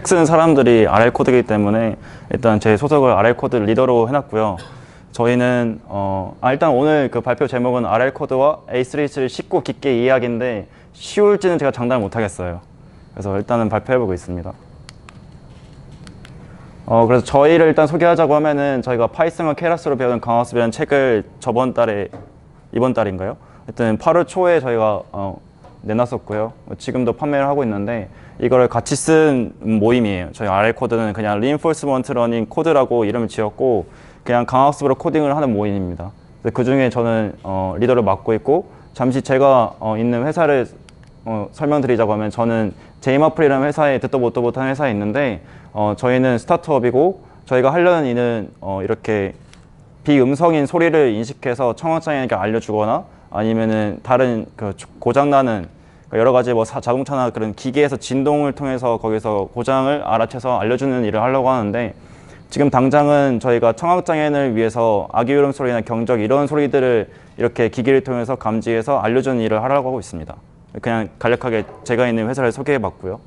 쓰는 사람들이 RL 코드이기 때문에 일단 제 소속을 RL 코드 리더로 해놨고요. 저희는 일단 오늘 그 발표 제목은 RL 코드와 A3를 쉽고 깊게 이해하기인데 쉬울지는 제가 장담을 못하겠어요. 그래서 일단은 발표해보고 있습니다. 그래서 저희를 일단 소개하자고 하면은 저희가 파이썬과 케라스로 배우는 강화습이라는 책을 이번 달인가요? 하여튼 8월 초에 저희가 내놨었고요. 지금도 판매를 하고 있는데 이거를 같이 쓴 모임이에요. 저희 RL 코드는 그냥 Reinforcement Learning 코드라고 이름을 지었고 그냥 강학습으로 코딩을 하는 모임입니다. 그 중에 저는 리더를 맡고 있고 잠시 제가 있는 회사를 설명드리자고 하면 저는 제이마플이라는 회사에 듣도 보도 못한 회사에 있는데 저희는 스타트업이고 저희가 하려는 일은 이렇게 비음성인 소리를 인식해서 청각장애인에게 알려주거나 아니면은 다른 그 고장나는 여러 가지 뭐 자동차나 그런 기계에서 진동을 통해서 거기서 고장을 알아채서 알려주는 일을 하려고 하는데 지금 당장은 저희가 청각장애인을 위해서 아기 울음소리나 경적 이런 소리들을 이렇게 기기를 통해서 감지해서 알려주는 일을 하려고 하고 있습니다. 그냥 간략하게 제가 있는 회사를 소개해 봤고요.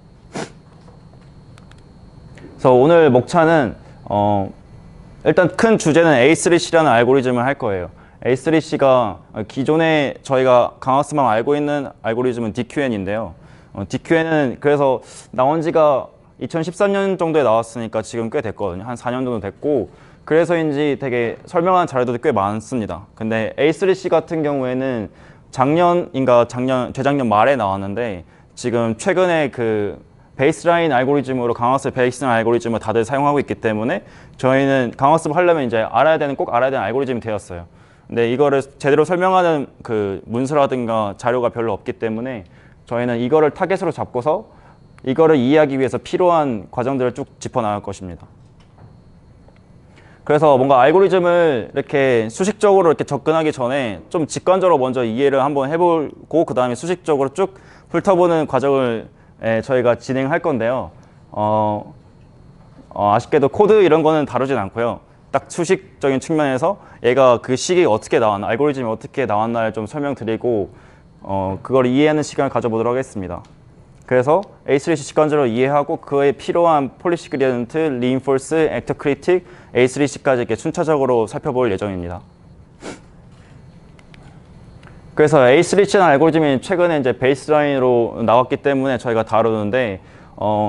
그래서 오늘 목차는 일단 큰 주제는 A3C라는 알고리즘을 할 거예요. A3C가 기존에 저희가 강학습만 알고 있는 알고리즘은 DQN인데요. DQN은 그래서 나온 지가 2013년 정도에 나왔으니까 지금 꽤 됐거든요. 한 4년 정도 됐고 그래서인지 되게 설명하는 자료도 꽤 많습니다. 근데 A3C 같은 경우에는 재작년 말에 나왔는데 지금 최근에 그 베이스라인 알고리즘으로 강학습 베이스라인 알고리즘을 다들 사용하고 있기 때문에 저희는 강학습을 하려면 이제 꼭 알아야 되는 알고리즘이 되었어요. 근데 이거를 제대로 설명하는 그 문서라든가 자료가 별로 없기 때문에 저희는 이거를 타겟으로 잡고서 이거를 이해하기 위해서 필요한 과정들을 쭉 짚어나갈 것입니다. 그래서 뭔가 알고리즘을 이렇게 수식적으로 이렇게 접근하기 전에 좀 직관적으로 먼저 이해를 한번 해보고 그 다음에 수식적으로 쭉 훑어보는 과정을 저희가 진행할 건데요. 아쉽게도 코드 이런 거는 다루진 않고요. 딱 수식적인 측면에서 얘가 그 식이 어떻게 나왔나, 알고리즘이 어떻게 나왔나를 좀 설명드리고 그걸 이해하는 시간을 가져보도록 하겠습니다. 그래서 A3C 직관적으로 이해하고 그에 필요한 폴리시 그레디언트, 리인포스, 액터 크리틱, A3C까지 이렇게 순차적으로 살펴볼 예정입니다. 그래서 A3C라는 알고리즘이 최근에 이제 베이스라인으로 나왔기 때문에 저희가 다루는데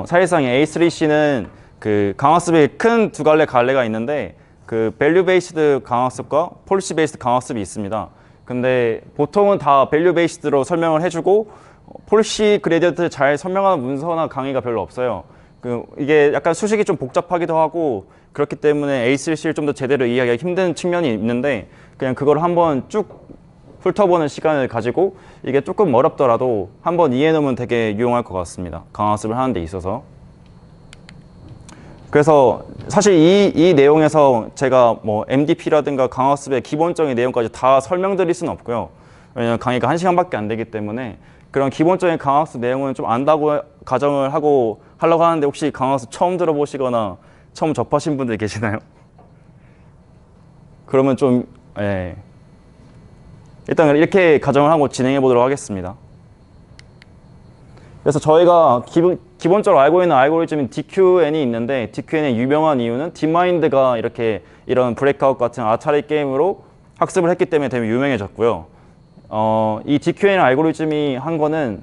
사실상 A3C는 그 강학습이 큰 두 갈래가 있는데 그 밸류 베이스드 강학습과 폴리시 베이스드 강학습이 있습니다. 근데 보통은 다 밸류 베이스드로 설명을 해주고 폴리시 그레디언트 잘 설명하는 문서나 강의가 별로 없어요. 이게 약간 수식이 좀 복잡하기도 하고 그렇기 때문에 A3C를 좀 더 제대로 이해하기가 힘든 측면이 있는데 그냥 그걸 한번 쭉 훑어보는 시간을 가지고 이게 조금 어렵더라도 한번 이해해 놓으면 되게 유용할 것 같습니다. 강학습을 하는 데 있어서. 그래서 사실 이 내용에서 제가 뭐 MDP라든가 강학습의 기본적인 내용까지 다 설명드릴 수는 없고요. 왜냐면 강의가 1시간밖에 안 되기 때문에 그런 기본적인 강학습 내용은 좀 안다고 가정을 하고 하려고 하는데 혹시 강학습 처음 들어보시거나 처음 접하신 분들 계시나요? 그러면 좀 일단 이렇게 가정을 하고 진행해 보도록 하겠습니다. 그래서 저희가 기본적으로 알고 있는 알고리즘인 DQN이 있는데 DQN이 유명한 이유는 딥마인드가 이런 브레이크아웃 같은 아타리 게임으로 학습을 했기 때문에 되게 유명해졌고요. 이 DQN 알고리즘이 한 거는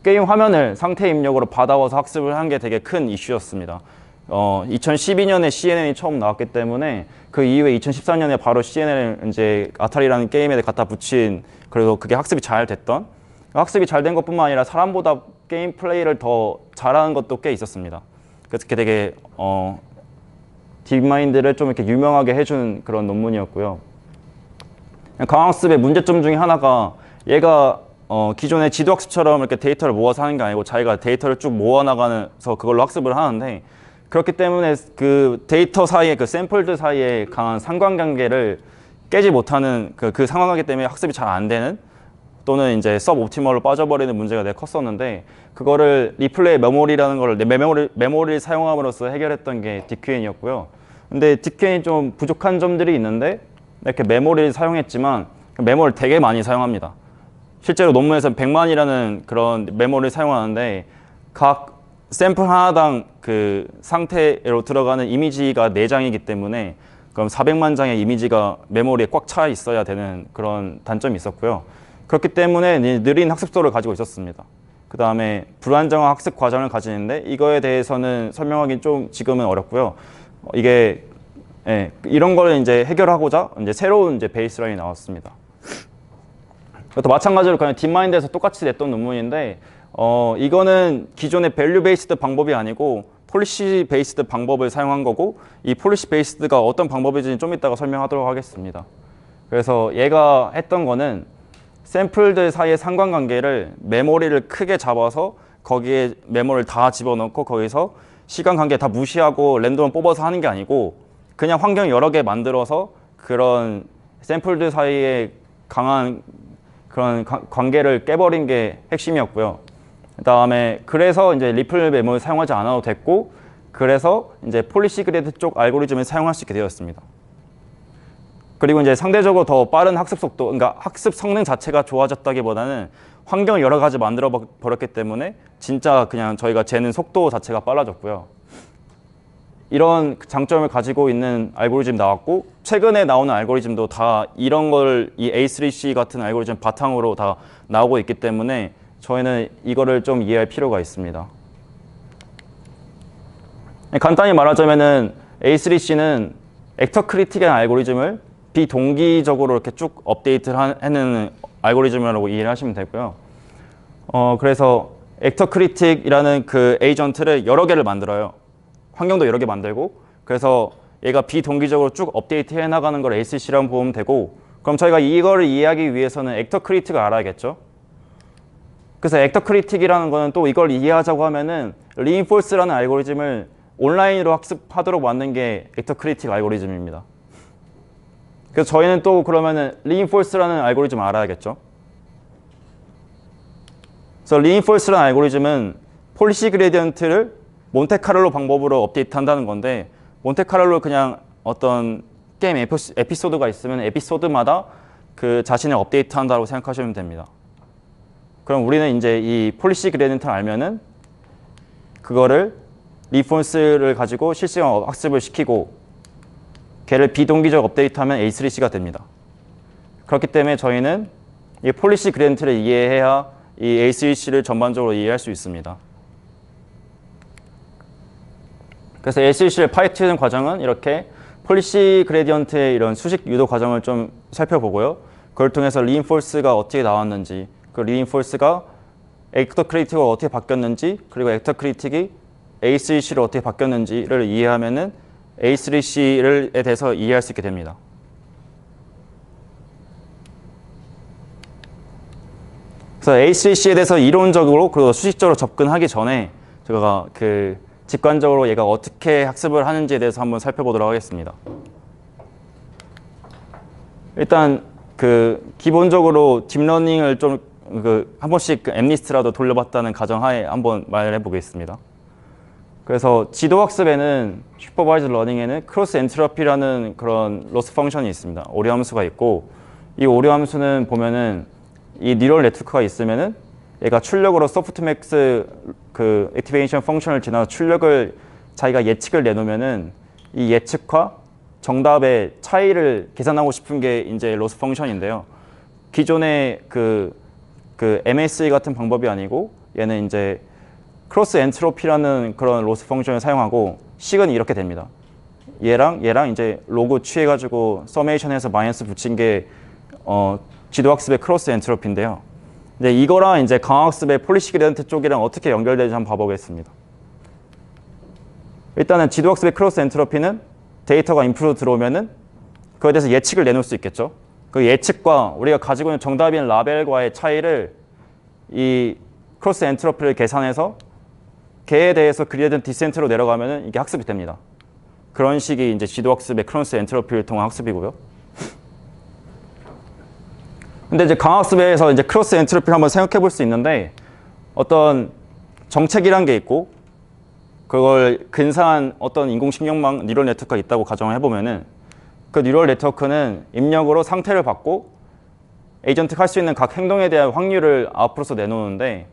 게임 화면을 상태 입력으로 받아와서 학습을 한 게 되게 큰 이슈였습니다. 2012년에 CNN이 처음 나왔기 때문에 그 이후에 2014년에 바로 CNN을 이제 아타리라는 게임에 갖다 붙인 그래도 그게 학습이 잘 됐던 학습이 잘 된 것뿐만 아니라 사람보다 게임 플레이를 더 잘하는 것도 꽤 있었습니다. 그래서 되게 딥마인드를 좀 이렇게 유명하게 해준 그런 논문이었고요. 강학습의 문제점 중에 하나가 얘가 기존의 지도학습처럼 이렇게 데이터를 모아서 하는 게 아니고 자기가 데이터를 쭉 모아나가면서 그걸로 학습을 하는데 그렇기 때문에 그 데이터 사이에 그 샘플들 사이에 강한 상관관계를 깨지 못하는 그 상관관계 때문에 학습이 잘 안 되는 또는 이제 서브옵티멀로 빠져버리는 문제가 되게 컸었는데 그거를 리플레이 메모리라는 걸 메모리를 사용함으로써 해결했던 게 DQN이었고요. 근데 DQN이 좀 부족한 점들이 있는데 이렇게 메모리를 사용했지만 메모리를 되게 많이 사용합니다. 실제로 논문에서는 100만이라는 그런 메모리를 사용하는데 각 샘플 하나당 그 상태로 들어가는 이미지가 4장이기 때문에 그럼 400만 장의 이미지가 메모리에 꽉 차 있어야 되는 그런 단점이 있었고요. 그렇기 때문에 느린 학습도를 가지고 있었습니다. 그 다음에 불안정한 학습 과정을 가지는데 이거에 대해서는 설명하기 좀 지금은 어렵고요. 이게 이런 걸 이제 해결하고자 이제 새로운 이제 베이스라인이 나왔습니다. 또 마찬가지로 그냥 딥마인드에서 똑같이 냈던 논문인데 이거는 기존의 밸류 베이스드 방법이 아니고 폴리시 베이스드 방법을 사용한 거고 이 폴리시 베이스드가 어떤 방법인지 좀 이따가 설명하도록 하겠습니다. 그래서 얘가 했던 거는 샘플들 사이의 상관관계를 메모리를 크게 잡아서 거기에 메모리를 다 집어넣고 거기서 시간 관계 다 무시하고 랜덤을 뽑아서 하는 게 아니고 그냥 환경 여러 개 만들어서 그런 샘플들 사이에 강한 그런 관계를 깨버린 게 핵심이었고요. 그 다음에 그래서 이제 리플 메모를 사용하지 않아도 됐고 그래서 이제 폴리시 그레이드 쪽 알고리즘을 사용할 수 있게 되었습니다. 그리고 이제 상대적으로 더 빠른 학습 속도, 그러니까 학습 성능 자체가 좋아졌다기보다는 환경을 여러 가지 만들어 버렸기 때문에 진짜 그냥 저희가 재는 속도 자체가 빨라졌고요. 이런 장점을 가지고 있는 알고리즘 나왔고 최근에 나오는 알고리즘도 다 이런 걸 이 A3C 같은 알고리즘 바탕으로 다 나오고 있기 때문에 저희는 이거를 좀 이해할 필요가 있습니다. 간단히 말하자면은 A3C는 액터 크리틱이라는 알고리즘을 비동기적으로 이렇게 쭉 업데이트를 하는 알고리즘이라고 이해를 하시면 되고요. 그래서 액터 크리틱이라는 그 에이전트를 여러 개를 만들어요. 환경도 여러 개 만들고 그래서 얘가 비동기적으로 쭉 업데이트 해나가는 걸 A3C라고 보면 되고 그럼 저희가 이거를 이해하기 위해서는 액터 크리틱을 알아야겠죠. 그래서 액터 크리틱이라는 거는 또 이걸 이해하자고 하면은 리인포스라는 알고리즘을 온라인으로 학습하도록 만든 게 액터 크리틱 알고리즘입니다. 그래서 저희는 또 그러면은 리인포스라는 알고리즘을 알아야겠죠. 그래서 리인포스라는 알고리즘은 폴리시 그레디언트를 몬테카를로 방법으로 업데이트 한다는 건데 몬테카를로 그냥 어떤 게임 에피소드가 있으면 에피소드마다 그 자신을 업데이트 한다고 생각하시면 됩니다. 그럼 우리는 이제 이 폴리시 그레디언트를 알면은 그거를 리인포스를 가지고 실시간 학습을 시키고 걔를 비동기적 업데이트하면 A3C가 됩니다. 그렇기 때문에 저희는 이 폴리시 그레디언트를 이해해야 이 A3C를 전반적으로 이해할 수 있습니다. 그래서 A3C를 파이트는 과정은 이렇게 폴리시 그레디언트의 이런 수식 유도 과정을 좀 살펴보고요. 그걸 통해서 리인포스가 어떻게 나왔는지, 그 리인포스가 액터 크리틱으로 어떻게 바뀌었는지, 그리고 액터 크리틱이 A3C로 어떻게 바뀌었는지를 이해하면은 A3C에 대해서 이해할 수 있게 됩니다. 그래서 A3C에 대해서 이론적으로 그리고 수식적으로 접근하기 전에 제가 그 직관적으로 얘가 어떻게 학습을 하는지에 대해서 한번 살펴보도록 하겠습니다. 일단 그 기본적으로 딥러닝을 좀 한 번씩 그 엠리스트라도 돌려봤다는 가정하에 한번 말해 보겠습니다. 그래서 지도학습에는 슈퍼바이즈 러닝에는 크로스 엔트로피라는 그런 로스 펑션이 있습니다. 오류 함수가 있고 이 오류 함수는 보면은 이 뉴럴 네트워크가 있으면은 얘가 출력으로 소프트맥스 그 액티베이션 펑션을 지나서 출력을 자기가 예측을 내놓으면은 이 예측과 정답의 차이를 계산하고 싶은 게 이제 로스 펑션인데요. 기존의 그 MSE 같은 방법이 아니고 얘는 이제 크로스 엔트로피라는 그런 로스 펑션을 사용하고 식은 이렇게 됩니다. 얘랑 이제 로그 취해가지고 서메이션해서 마이너스 붙인 게 지도학습의 크로스 엔트로피인데요. 이제 이거랑 이제 강학습의 폴리시 그레디언트 쪽이랑 어떻게 연결되는지 한번 봐보겠습니다. 일단은 지도학습의 크로스 엔트로피는 데이터가 인풋으로 들어오면은 그거에 대해서 예측을 내놓을 수 있겠죠. 그 예측과 우리가 가지고 있는 정답인 라벨과의 차이를 이 크로스 엔트로피를 계산해서 걔에 대해서 그레디언트 디센트로 내려가면은 이게 학습이 됩니다. 그런 식이 이제 지도학습의 크로스 엔트로피를 통한 학습이고요. 근데 이제 강학습에서 이제 크로스 엔트로피를 한번 생각해 볼 수 있는데 어떤 정책이란 게 있고 그걸 근사한 어떤 인공신경망 뉴럴 네트워크가 있다고 가정을 해보면은 그 뉴럴 네트워크는 입력으로 상태를 받고 에이전트가 할 수 있는 각 행동에 대한 확률을 아웃풋으로 내놓는데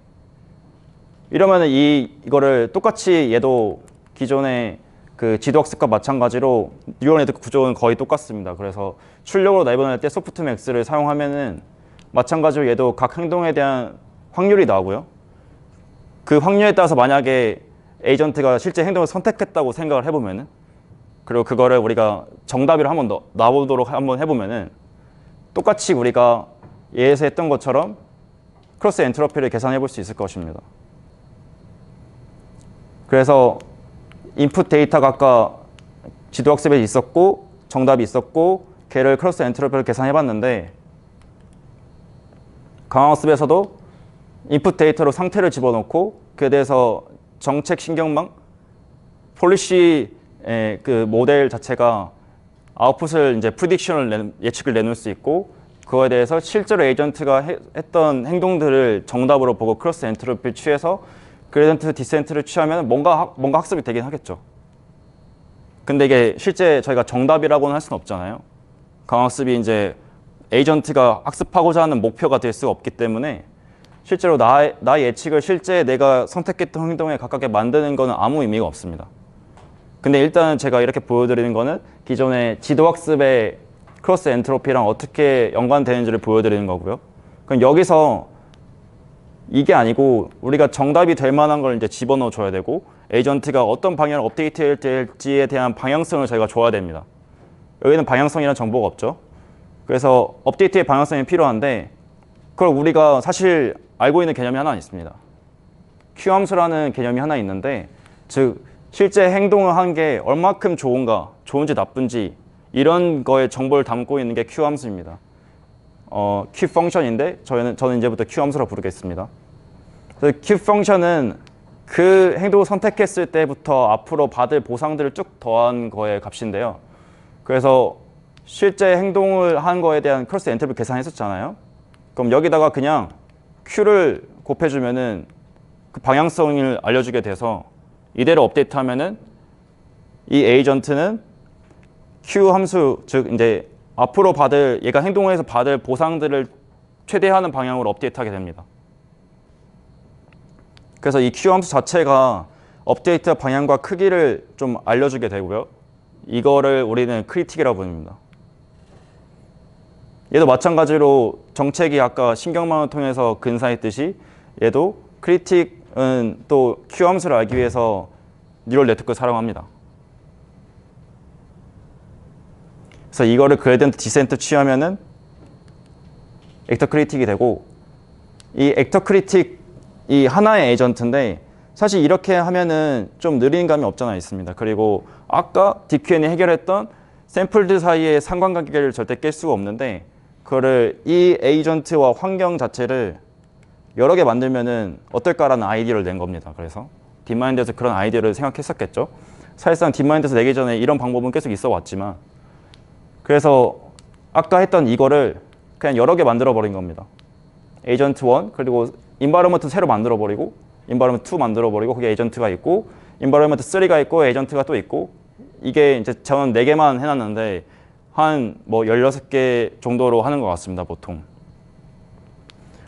이러면은 이거를 똑같이 얘도 기존의 그 지도학습과 마찬가지로 뉴럴 네트워크 구조는 거의 똑같습니다. 그래서 출력으로 내보낼 때 소프트맥스를 사용하면은 마찬가지로 얘도 각 행동에 대한 확률이 나오고요. 그 확률에 따라서 만약에 에이전트가 실제 행동을 선택했다고 생각을 해보면은, 그리고 그거를 우리가 정답으로 한번 나오도록 한번 해보면은 똑같이 우리가 예에서 했던 것처럼 크로스 엔트로피를 계산해 볼 수 있을 것입니다. 그래서 인풋 데이터가 아까 지도학습에 있었고 정답이 있었고 걔를 크로스 엔트로피를 계산해 봤는데, 강학습에서도 인풋 데이터로 상태를 집어넣고 그에 대해서 정책 신경망, 폴리시의 그 모델 자체가 아웃풋을 이제 프리딕션을 예측을 내놓을 수 있고, 그거에 대해서 실제로 에이전트가 했던 행동들을 정답으로 보고 크로스 엔트로피를 취해서 그레디언트 디센트를 취하면 뭔가 학습이 되긴 하겠죠. 근데 이게 실제 저희가 정답이라고는 할 수는 없잖아요. 강학습이 이제 에이전트가 학습하고자 하는 목표가 될 수가 없기 때문에 실제로 나의 예측을 실제 내가 선택했던 행동에 가깝게 만드는 거는 아무 의미가 없습니다. 근데 일단은 제가 이렇게 보여드리는 거는 기존의 지도학습의 크로스 엔트로피랑 어떻게 연관되는지를 보여드리는 거고요. 그럼 여기서 이게 아니고 우리가 정답이 될 만한 걸 이제 집어넣어 줘야 되고, 에이전트가 어떤 방향을 업데이트 될지에 대한 방향성을 저희가 줘야 됩니다. 여기는 방향성이라는 정보가 없죠. 그래서 업데이트의 방향성이 필요한데, 그걸 우리가 사실 알고 있는 개념이 하나 있습니다. Q함수라는 개념이 하나 있는데, 즉 실제 행동을 한 게 얼마큼 좋은가, 좋은지 나쁜지 이런 거에 정보를 담고 있는 게 Q함수입니다. Q 펑션인데 저는 이제부터 Q함수라 부르겠습니다. 그래서 Q 펑션은 그 행동을 선택했을 때부터 앞으로 받을 보상들을 쭉 더한 거의 값인데요. 그래서 실제 행동을 한 거에 대한 크로스 엔트로피 계산했었잖아요. 그럼 여기다가 그냥 Q를 곱해주면은 그 방향성을 알려주게 돼서 이대로 업데이트하면은 이 에이전트는 Q 함수, 즉 이제 앞으로 얘가 행동을 해서 받을 보상들을 최대화하는 방향으로 업데이트하게 됩니다. 그래서 이 Q 함수 자체가 업데이트 방향과 크기를 좀 알려주게 되고요. 이거를 우리는 크리틱이라고 부릅니다. 얘도 마찬가지로 정책이 아까 신경망을 통해서 근사했듯이 얘도 크리틱은 또 Q 함수를 알기 위해서 뉴럴 네트워크를 사용합니다. 그래서 이거를 그레디언트 디센트 취하면은 액터 크리틱이 되고, 이 액터 크리틱이 하나의 에이전트인데 사실 이렇게 하면은 좀 느린 감이 없잖아 있습니다. 그리고 아까 DQN이 해결했던 샘플들 사이의 상관관계를 절대 깰 수가 없는데, 그거를 이 에이전트와 환경 자체를 여러 개 만들면은 어떨까라는 아이디어를 낸 겁니다. 그래서 딥마인드에서 그런 아이디어를 생각했었겠죠. 사실상 딥마인드에서 내기 전에 이런 방법은 계속 있어 왔지만, 그래서 아까 했던 이거를 그냥 여러 개 만들어 버린 겁니다. 에이전트 1, 그리고 인바이러먼트 새로 만들어 버리고, 인바이러먼트 2 만들어 버리고, 거기에 에이전트가 있고, 인바이러먼트 3가 있고, 에이전트가 또 있고, 이게 이제 저는 4개만 해놨는데 한 뭐 16개 정도로 하는 것 같습니다, 보통.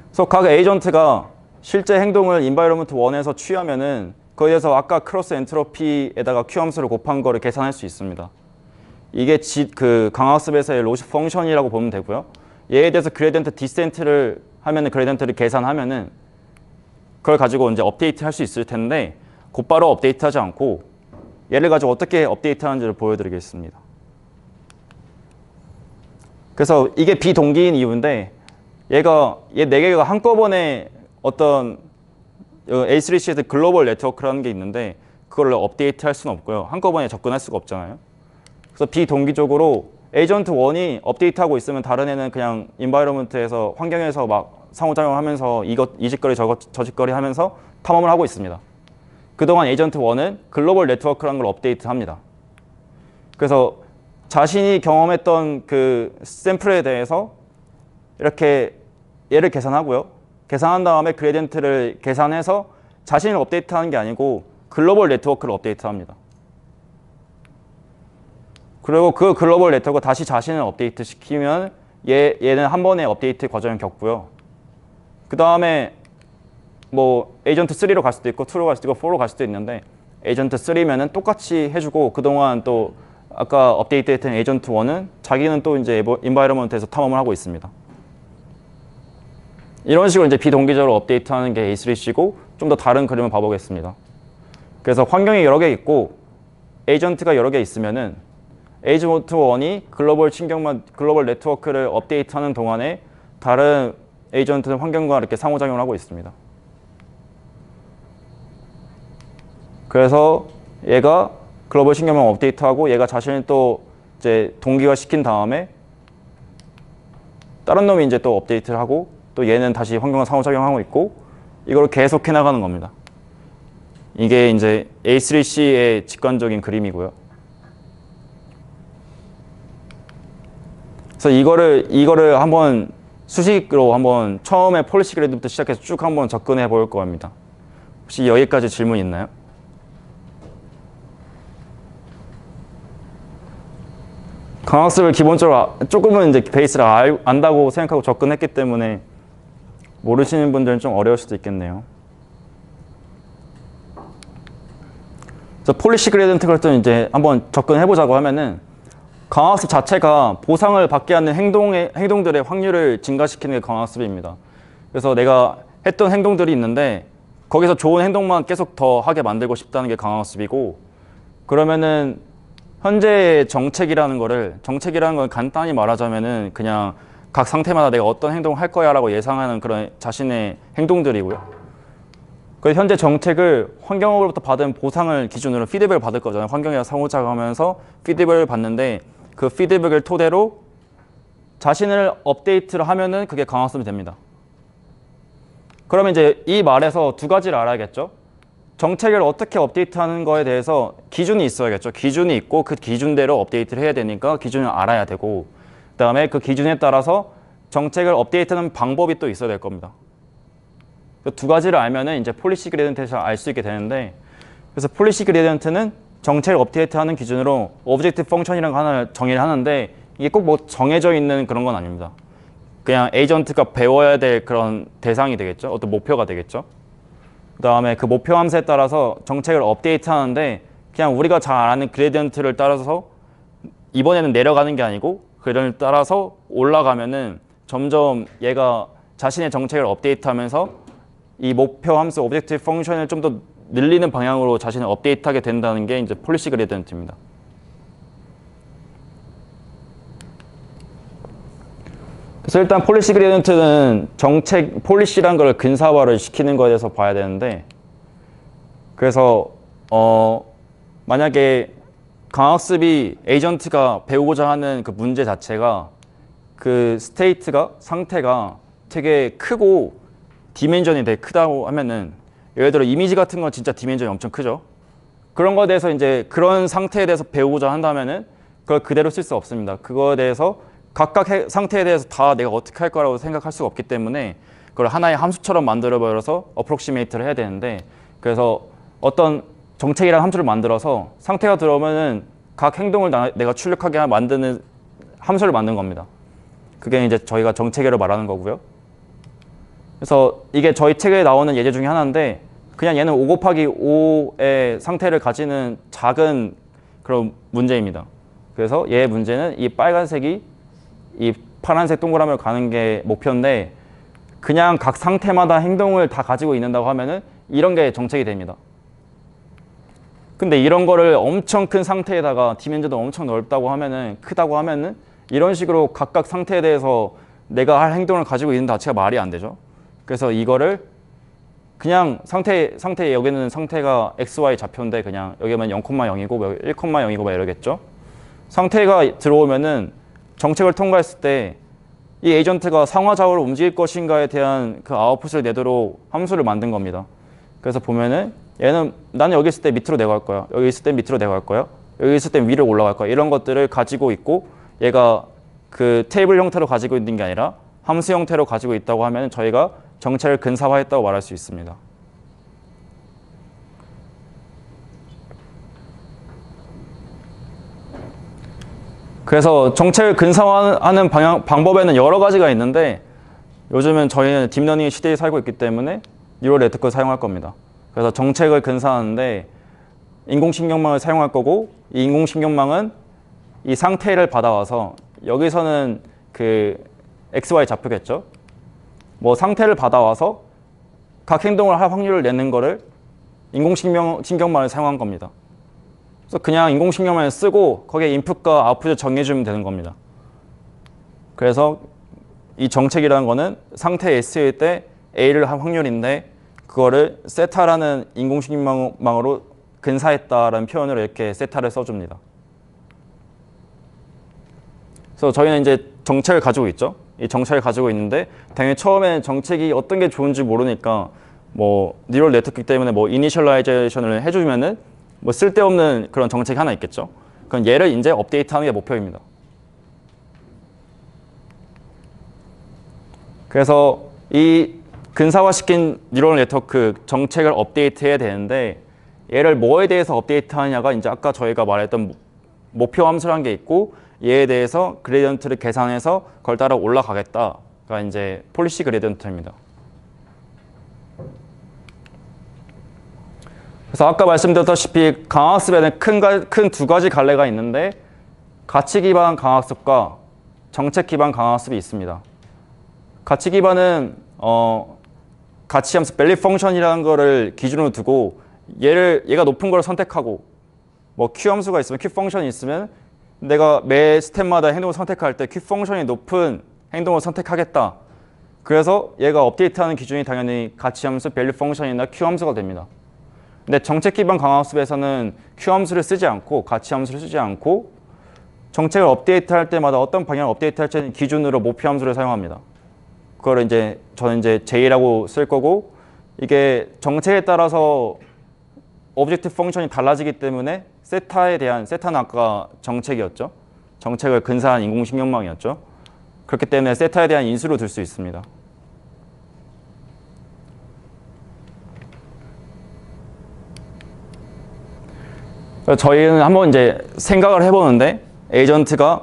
그래서 각 에이전트가 실제 행동을 인바이러먼트 1에서 취하면은 거기에 대해서 아까 크로스 엔트로피에다가 Q 함수를 곱한 거를 계산할 수 있습니다. 이게 그 강학습에서의 로시 펑션이라고 보면 되고요. 얘에 대해서 그레디언트 디센트를 하면은 그레디언트를 계산하면은 그걸 가지고 이제 업데이트 할 수 있을 텐데, 곧바로 업데이트 하지 않고 얘를 가지고 어떻게 업데이트 하는지를 보여드리겠습니다. 그래서 이게 비동기인 이유인데, 얘 4개가 한꺼번에 어떤 A3C에서 글로벌 네트워크라는 게 있는데 그걸 업데이트 할 수는 없고요. 한꺼번에 접근할 수가 없잖아요. 그래서 비동기적으로 에이전트 1이 업데이트하고 있으면 다른 애는 그냥 인바이러먼트에서 환경에서 막 상호작용하면서 이 짓거리 저 짓거리 하면서 탐험을 하고 있습니다. 그동안 에이전트 1은 글로벌 네트워크라는 걸 업데이트합니다. 그래서 자신이 경험했던 그 샘플에 대해서 이렇게 얘를 계산하고요. 계산한 다음에 그레디언트를 계산해서 자신을 업데이트하는 게 아니고 글로벌 네트워크를 업데이트합니다. 그리고 그 글로벌 네트워크 다시 자신을 업데이트 시키면 얘는 한 번의 업데이트 과정을 겪고요. 그 다음에 뭐 에이전트 3로 갈 수도 있고 2로 갈 수도 있고 4로 갈 수도 있는데 에이전트 3면은 똑같이 해주고 그동안 또 아까 업데이트했던 에이전트 1은 자기는 또 이제 인바이러먼트에서 탐험을 하고 있습니다. 이런 식으로 이제 비동기적으로 업데이트하는 게 A3C고 좀 더 다른 그림을 봐보겠습니다. 그래서 환경이 여러 개 있고 에이전트가 여러 개 있으면은 에이전트 1이 글로벌 네트워크를 업데이트하는 동안에 다른 에이전트 환경과 이렇게 상호작용을 하고 있습니다. 그래서 얘가 글로벌 신경망 업데이트하고 얘가 자신이 또 이제 동기화 시킨 다음에 다른 놈이 이제 또 업데이트를 하고 또 얘는 다시 환경과 상호작용하고 있고 이걸 계속 해나가는 겁니다. 이게 이제 A3C의 직관적인 그림이고요. 그래서 이거를 한번 수식으로 한번 처음에 폴리시 그래드부터 시작해서 쭉 한번 접근해 볼 겁니다. 혹시 여기까지 질문 있나요? 강학습을 기본적으로 조금은 이제 베이스를 안다고 생각하고 접근했기 때문에 모르시는 분들은 좀 어려울 수도 있겠네요. 그래서 폴리시 그레디언트를 또 이제 한번 접근해 보자고 하면은 강학습 자체가 보상을 받게 하는 행동들의 확률을 증가시키는 게 강학습입니다. 그래서 내가 했던 행동들이 있는데 거기서 좋은 행동만 계속 더 하게 만들고 싶다는 게 강학습이고 그러면은 현재의 정책이라는 건 간단히 말하자면은 그냥 각 상태마다 내가 어떤 행동을 할 거야 라고 예상하는 그런 자신의 행동들이고요. 그래서 현재 정책을 환경으로부터 받은 보상을 기준으로 피드백을 받을 거잖아요. 환경이랑 상호작용하면서 피드백을 받는데 그 피드백을 토대로 자신을 업데이트를 하면은 그게 강학습이 됩니다. 그러면 이제 이 말에서 두 가지를 알아야겠죠. 정책을 어떻게 업데이트하는 거에 대해서 기준이 있어야겠죠. 기준이 있고 그 기준대로 업데이트를 해야 되니까 기준을 알아야 되고 그 다음에 그 기준에 따라서 정책을 업데이트하는 방법이 또 있어야 될 겁니다. 두 가지를 알면은 이제 폴리시 그레디언트에서 알 수 있게 되는데 그래서 폴리시 그레디언트는 정책을 업데이트하는 기준으로 오브젝티브 펑션이라는 거 하나를 정의를 하는데 이게 꼭 뭐 정해져 있는 그런 건 아닙니다. 그냥 에이전트가 배워야 될 그런 대상이 되겠죠. 어떤 목표가 되겠죠. 그 다음에 그 목표 함수에 따라서 정책을 업데이트 하는데 그냥 우리가 잘 아는 그레디언트를 따라서 이번에는 내려가는 게 아니고 그를 따라서 올라가면은 점점 얘가 자신의 정책을 업데이트 하면서 이 목표 함수 오브젝티브 펑션을 좀 더 늘리는 방향으로 자신을 업데이트하게 된다는 게 이제 폴리시 그레디언트입니다. 그래서 일단 폴리시 그레디언트는 정책, 폴리시라는 걸 근사화를 시키는 거에 대해서 봐야 되는데 그래서 만약에 강학습이 에이전트가 배우고자 하는 그 문제 자체가 그 스테이트가, 상태가 되게 크고 디멘전이 되게 크다고 하면은 예를 들어 이미지 같은 건 진짜 디멘전이 엄청 크죠. 그런 거에 대해서 이제 그런 상태에 대해서 배우고자 한다면은 그걸 그대로 쓸 수 없습니다. 그거에 대해서 각각 상태에 대해서 다 내가 어떻게 할 거라고 생각할 수가 없기 때문에 그걸 하나의 함수처럼 만들어버려서 어프록시메이트를 해야 되는데 그래서 어떤 정책이라는 함수를 만들어서 상태가 들어오면은 각 행동을 내가 출력하게 만드는 함수를 만든 겁니다. 그게 이제 저희가 정체계를 말하는 거고요. 그래서 이게 저희 책에 나오는 예제 중에 하나인데 그냥 얘는 5 곱하기 5의 상태를 가지는 작은 그런 문제입니다. 그래서 얘의 문제는 이 빨간색이 이 파란색 동그라미로 가는 게 목표인데 그냥 각 상태마다 행동을 다 가지고 있는다고 하면은 이런 게 정책이 됩니다. 근데 이런 거를 엄청 큰 상태에다가 디멘전도 엄청 넓다고 하면은 크다고 하면은 이런 식으로 각각 상태에 대해서 내가 할 행동을 가지고 있는 자체가 말이 안 되죠. 그래서 이거를 그냥 상태 여기는 상태가 XY 좌표인데 그냥 여기면 0,0이고 1,0이고 막 이러겠죠. 상태가 들어오면은 정책을 통과했을 때 이 에이전트가 상하좌우로 움직일 것인가에 대한 그 아웃풋을 내도록 함수를 만든 겁니다. 그래서 보면은 얘는 나는 여기 있을 때 밑으로 내려갈 거야. 여기 있을 때 밑으로 내려갈 거야. 여기 있을 때 위로 올라갈 거야. 이런 것들을 가지고 있고 얘가 그 테이블 형태로 가지고 있는 게 아니라 함수 형태로 가지고 있다고 하면 저희가 정책을 근사화했다고 말할 수 있습니다. 그래서 정책을 근사화하는 방법에는 여러 가지가 있는데 요즘은 저희는 딥러닝 시대에 살고 있기 때문에 뉴럴 네트워크를 사용할 겁니다. 그래서 정책을 근사하는데 인공신경망을 사용할 거고, 이 인공신경망은 이 상태를 받아와서, 여기서는 그 XY 좌표겠죠. 뭐 상태를 받아와서 각 행동을 할 확률을 내는 거를 인공신경망을 사용한 겁니다. 그래서 그냥 인공신경망을 쓰고 거기에 인풋과 아웃풋을 정해주면 되는 겁니다. 그래서 이 정책이라는 거는 상태 S일 때 A를 한 확률인데, 그거를 세타라는 인공신경망으로 근사했다라는 표현으로 이렇게 세타를 써줍니다. 그래서 저희는 이제 정책을 가지고 있죠. 이 정책을 가지고 있는데, 당연히 처음에 정책이 어떤 게 좋은지 모르니까 뭐 뉴럴 네트워크 때문에 뭐 이니셜라이제이션을 해주면은 뭐 쓸데없는 그런 정책이 하나 있겠죠. 그럼 얘를 이제 업데이트하는 게 목표입니다. 그래서 이 근사화시킨 뉴럴 네트워크 정책을 업데이트해야 되는데, 얘를 뭐에 대해서 업데이트하냐가 이제 아까 저희가 말했던 목표 함수라는 게 있고, 얘에 대해서 그레디언트를 계산해서 그걸 따라 올라가겠다가 이제 폴리시 그레디언트입니다. 그래서 아까 말씀드렸다시피 강학습에는 큰 두 가지 갈래가 있는데, 가치 기반 강학습과 정책 기반 강학습이 있습니다. 가치 기반은 가치 함수 밸리 펑션이라는 거를 기준으로 두고 얘가 높은 걸 선택하고, 뭐 Q 함수가 있으면 Q 펑션이 있으면 내가 매 스텝마다 행동을 선택할 때 Q 펑션이 높은 행동을 선택하겠다. 그래서 얘가 업데이트하는 기준이 당연히 가치 함수 밸리 펑션이나 Q 함수가 됩니다. 근데 정책 기반 강학습에서는 Q 함수를 쓰지 않고, 가치 함수를 쓰지 않고, 정책을 업데이트할 때마다 어떤 방향을 업데이트할지는 기준으로 목표 함수를 사용합니다. 그걸 이제 저는 이제 J라고 쓸 거고, 이게 정책에 따라서 오브젝티브 펑션이 달라지기 때문에 세타는 아까 정책이었죠. 정책을 근사한 인공신경망이었죠. 그렇기 때문에 세타에 대한 인수로 둘 수 있습니다. 저희는 한번 이제 생각을 해보는데, 에이전트가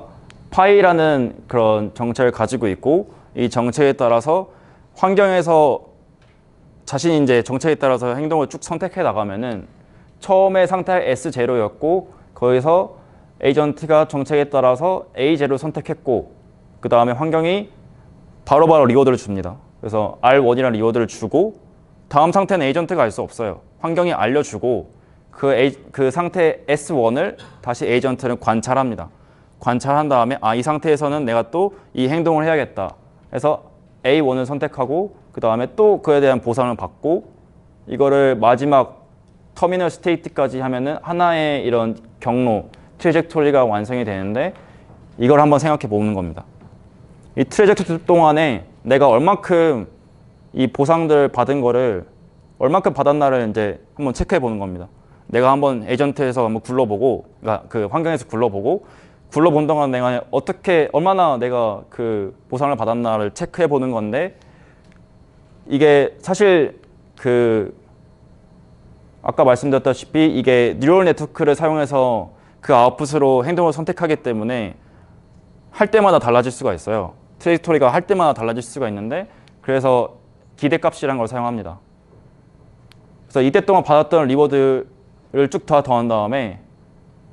파이라는 그런 정책을 가지고 있고, 이 정책에 따라서 환경에서 자신이 이제 정책에 따라서 행동을 쭉 선택해 나가면은, 처음에 상태가 S0였고 거기서 에이전트가 정책에 따라서 A0를 선택했고, 그 다음에 환경이 바로바로 리워드를 줍니다. 그래서 R1이라는 리워드를 주고, 다음 상태는 에이전트가 알 수 없어요. 환경이 알려주고, 그 상태 S1을 다시 에이전트는 관찰합니다. 관찰한 다음에 이 상태에서는 내가 또 이 행동을 해야겠다. 그래서 A1을 선택하고, 그 다음에 또 그에 대한 보상을 받고, 이거를 마지막 터미널 스테이트까지 하면은 하나의 이런 경로, 트래젝토리가 완성이 되는데, 이걸 한번 생각해 보는 겁니다. 이 트래젝토리 동안에 내가 얼만큼 이 보상들 받은 거를 얼만큼 받았나를 이제 한번 체크해 보는 겁니다. 내가 한번 에이전트에서 한번 굴러보고, 그러니까 그 환경에서 굴러본 동안 내가 얼마나 내가 그 보상을 받았나를 체크해 보는 건데, 이게 사실 아까 말씀드렸다시피 이게 뉴럴 네트워크를 사용해서 그 아웃풋으로 행동을 선택하기 때문에 할 때마다 달라질 수가 있어요. 트레이토리가 할 때마다 달라질 수가 있는데, 그래서 기대값이라는 걸 사용합니다. 그래서 이때 동안 받았던 리워드를 쭉 다 더한 다음에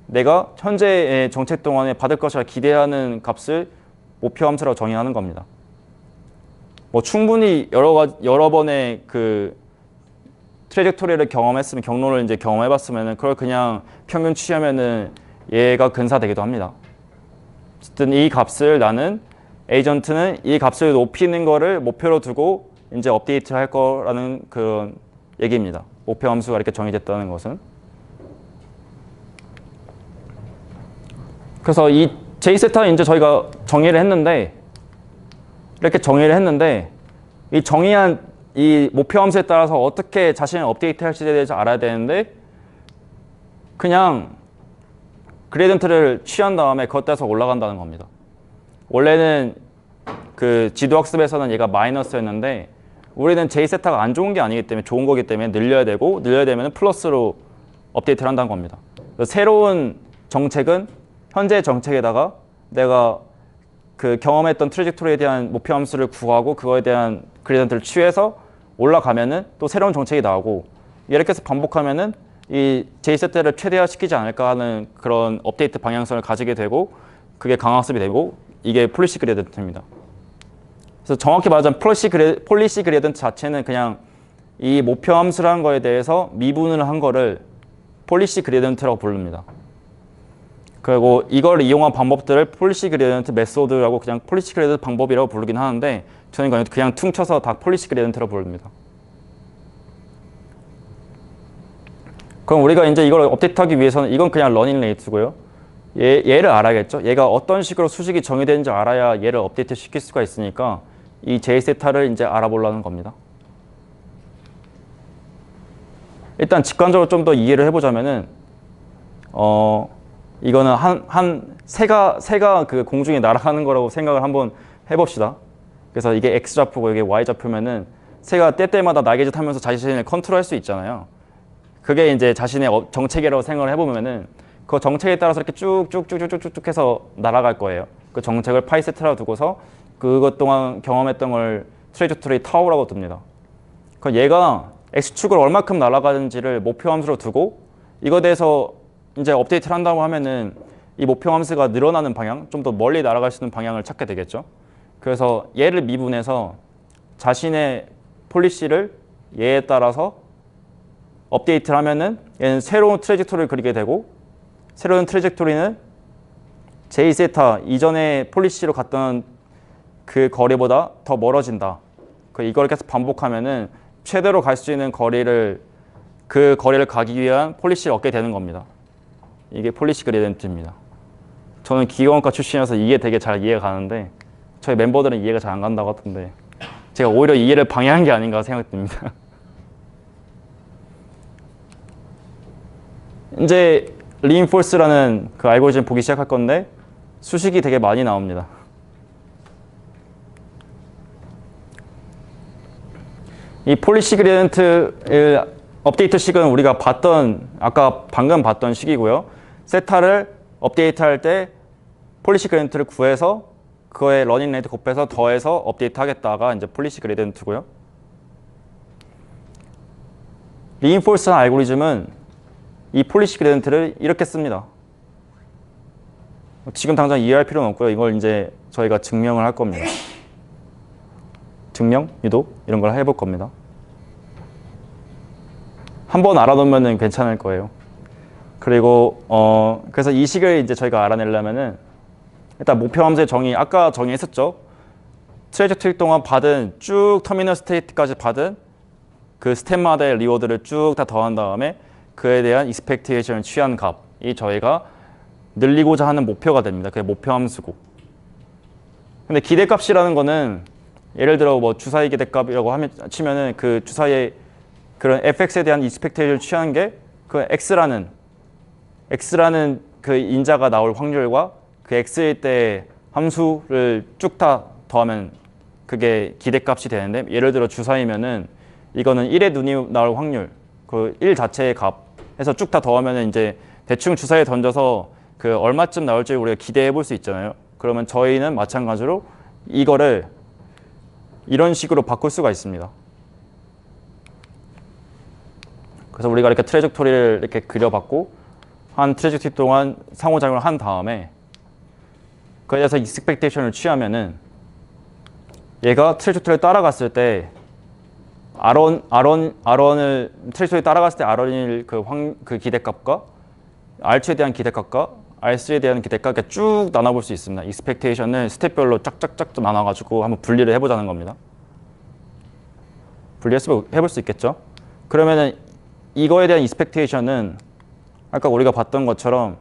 내가 현재의 정책 동안에 받을 것이라 기대하는 값을 목표 함수라고 정의하는 겁니다. 뭐 충분히 여러 번의 그 트래젝토리를 경험했으면, 경로를 이제 경험해봤으면은 그걸 그냥 평균 취하면은 얘가 근사되기도 합니다. 어쨌든 이 값을 나는 에이전트는 이 값을 높이는 거를 목표로 두고 이제 업데이트를 할 거라는 그런 얘기입니다. 목표 함수가 이렇게 정의됐다는 것은. 그래서 이 J세타는 이제 저희가 정의를 했는데, 이렇게 정의를 했는데, 이 정의한 이 목표 함수에 따라서 어떻게 자신을 업데이트 할지에 대해서 알아야 되는데, 그냥 그레디언트를 취한 다음에 그것 따라서 올라간다는 겁니다. 원래는 그 지도학습에서는 얘가 마이너스였는데, 우리는 J세타가 안 좋은 게 아니기 때문에, 좋은 거기 때문에 늘려야 되고, 늘려야 되면 플러스로 업데이트를 한다는 겁니다. 새로운 정책은 현재 정책에다가 내가 그 경험했던 트래젝토리에 대한 목표 함수를 구하고 그거에 대한 그레디언트를 취해서 올라가면은 또 새로운 정책이 나오고 이렇게 해서 반복하면은 이 J세트를 최대화시키지 않을까 하는 그런 업데이트 방향성을 가지게 되고 그게 강학습이 되고 이게 폴리시 그레디언트입니다. 그래서 정확히 말하자면 폴리시 그레디언트 자체는 그냥 이 목표 함수라는 거에 대해서 미분을 한 거를 폴리시 그레디언트라고 부릅니다. 그리고 이걸 이용한 방법들을 폴리시 그레디언트 메소드라고 그냥 폴리시 그레디언트 방법이라고 부르긴 하는데 저는 그냥 퉁쳐서 다 폴리시 그레디언트라고 부릅니다. 그럼 우리가 이제 이걸 업데이트하기 위해서는 이건 그냥 러닝 레이트고요. 얘를 알아야겠죠. 얘가 어떤 식으로 수식이 정의되는지 알아야 얘를 업데이트 시킬 수가 있으니까 이 J세타를 이제 알아보려는 겁니다. 일단 직관적으로 좀 더 이해를 해보자면은 이거는 한 새가 그 공중에 날아가는 거라고 생각을 한번 해봅시다. 그래서 이게 X좌표고 이게 Y좌표면은 새가 때때마다 날개짓 하면서 자신을 컨트롤할 수 있잖아요. 그게 이제 자신의 정체계라고 생각을 해보면은 그 정책에 따라서 이렇게 쭉쭉쭉쭉쭉 해서 날아갈 거예요. 그 정책을 파이세트라고 두고서 그것 동안 경험했던 걸 트레이젝토리 타우라고 둡니다. 그럼 얘가 X축을 얼마큼 날아가는지를 목표 함수로 두고 이거에 대해서 이제 업데이트를 한다고 하면은 이 목표 함수가 늘어나는 방향, 좀 더 멀리 날아갈 수 있는 방향을 찾게 되겠죠. 그래서 얘를 미분해서 자신의 폴리시를 얘에 따라서 업데이트를 하면은 얘는 새로운 트레젝토리를 그리게 되고 새로운 트레젝토리는 J세타 이전의 폴리시로 갔던 그 거리보다 더 멀어진다. 이걸 계속 반복하면은 최대로 갈 수 있는 그 거리를 가기 위한 폴리시를 얻게 되는 겁니다. 이게 폴리시 그레디언트입니다. 저는 기계공학과 출신이라서 이게 되게 잘 이해가 가는데 저희 멤버들은 이해가 잘 안 간다고 하던데 제가 오히려 이해를 방해한 게 아닌가 생각됩니다. 이제 reinforce라는 그 알고리즘 보기 시작할 건데 수식이 되게 많이 나옵니다. 이 폴리시 그레디언트 업데이트 식은 우리가 아까 방금 봤던 식이고요. 세타를 업데이트할 때 폴리시 그레디언트를 구해서 그거에 러닝 레이트 곱해서 더해서 업데이트 하겠다가 이제 폴리시 그레디언트고요. reinforce 알고리즘은 이 폴리시 그레디언트를 이렇게 씁니다. 지금 당장 이해할 필요는 없고요. 이걸 이제 저희가 증명을 할 겁니다. 증명, 유도 이런 걸 해볼 겁니다. 한번 알아놓으면 괜찮을 거예요. 그리고 그래서 이 식을 이제 저희가 알아내려면은 일단 목표 함수의 정의 아까 정의했었죠. 트레젝토리 동안 받은 쭉 터미널 스테이트까지 받은 그 스텝마다의 리워드를 쭉 다 더한 다음에 그에 대한 익스펙테이션을 취한 값이 저희가 늘리고자 하는 목표가 됩니다. 그게 목표 함수고. 근데 기대값이라는 거는 예를 들어 뭐 주사위 기대값이라고 치면은 그 주사위의 그런 fx에 대한 익스펙테이션을 취한 게 그 x라는 그 인자가 나올 확률과 그 x일 때 함수를 쭉 다 더하면 그게 기대값이 되는데 예를 들어 주사위면은 이거는 1의 눈이 나올 확률 그 1 자체의 값 해서 쭉 다 더하면 이제 대충 주사위에 던져서 그 얼마쯤 나올지 우리가 기대해 볼 수 있잖아요. 그러면 저희는 마찬가지로 이거를 이런 식으로 바꿀 수가 있습니다. 그래서 우리가 이렇게 트레젝토리를 이렇게 그려봤고 한 트레젝토리 동안 상호작용을 한 다음에 그에 대해서 익스펙테이션을 취하면은 얘가 트레젝토리를 따라갔을 때 R1을 트레젝토리 따라갔을 때 R1일 그 기대값과 R2에 대한 기대값과 R3에 대한 기대값 쭉 나눠볼 수 있습니다. 익스펙테이션을 스텝별로 쫙쫙쫙 나눠가지고 한번 분리를 해보자는 겁니다. 분리해볼 수 있겠죠? 그러면은 이거에 대한 익스펙테이션은 아까 우리가 봤던 것처럼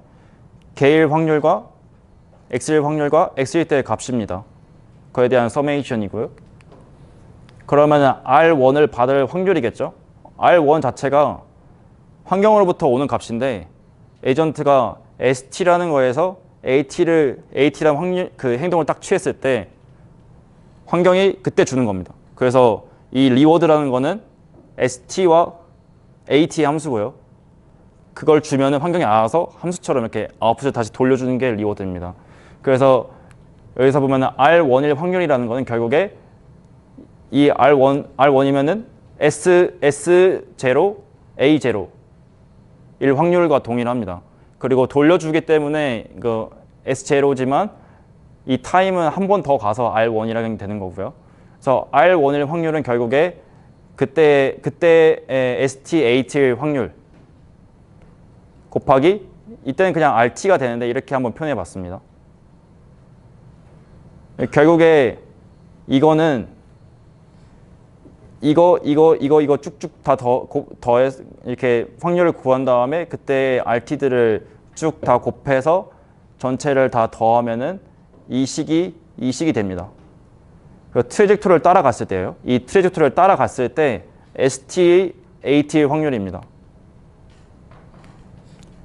K일 확률과 X일 확률과 X일 때의 값입니다. 그에 대한 서메이션이고요. 그러면 R1을 받을 확률이겠죠. R1 자체가 환경으로부터 오는 값인데 에이전트가 ST라는 거에서 AT라는 확률, 그 행동을 딱 취했을 때 환경이 그때 주는 겁니다. 그래서 이 리워드라는 거는 ST와 AT의 함수고요. 그걸 주면은 환경이 알아서 함수처럼 이렇게 아웃풋을 다시 돌려주는 게 리워드입니다. 그래서 여기서 보면은 R1일 확률이라는 거는 결국에 이 R1이면은 S0, A0 일 확률과 동일합니다. 그리고 돌려주기 때문에 이거 S0지만 이 타임은 한 번 더 가서 R1이라게 되는 거고요. 그래서 R1일 확률은 결국에 그때의 ST8일 확률 곱하기 이때는 그냥 RT가 되는데 이렇게 한번 표현해 봤습니다. 결국에 이거는 이거 쭉쭉 다 더해 이렇게 확률을 구한 다음에 그때 RT들을 쭉 다 곱해서 전체를 다 더하면은 이 식이 됩니다. 그 트레젝토리를 따라갔을 때예요. 이 트레젝토리를 따라갔을 때 ST8일 확률입니다.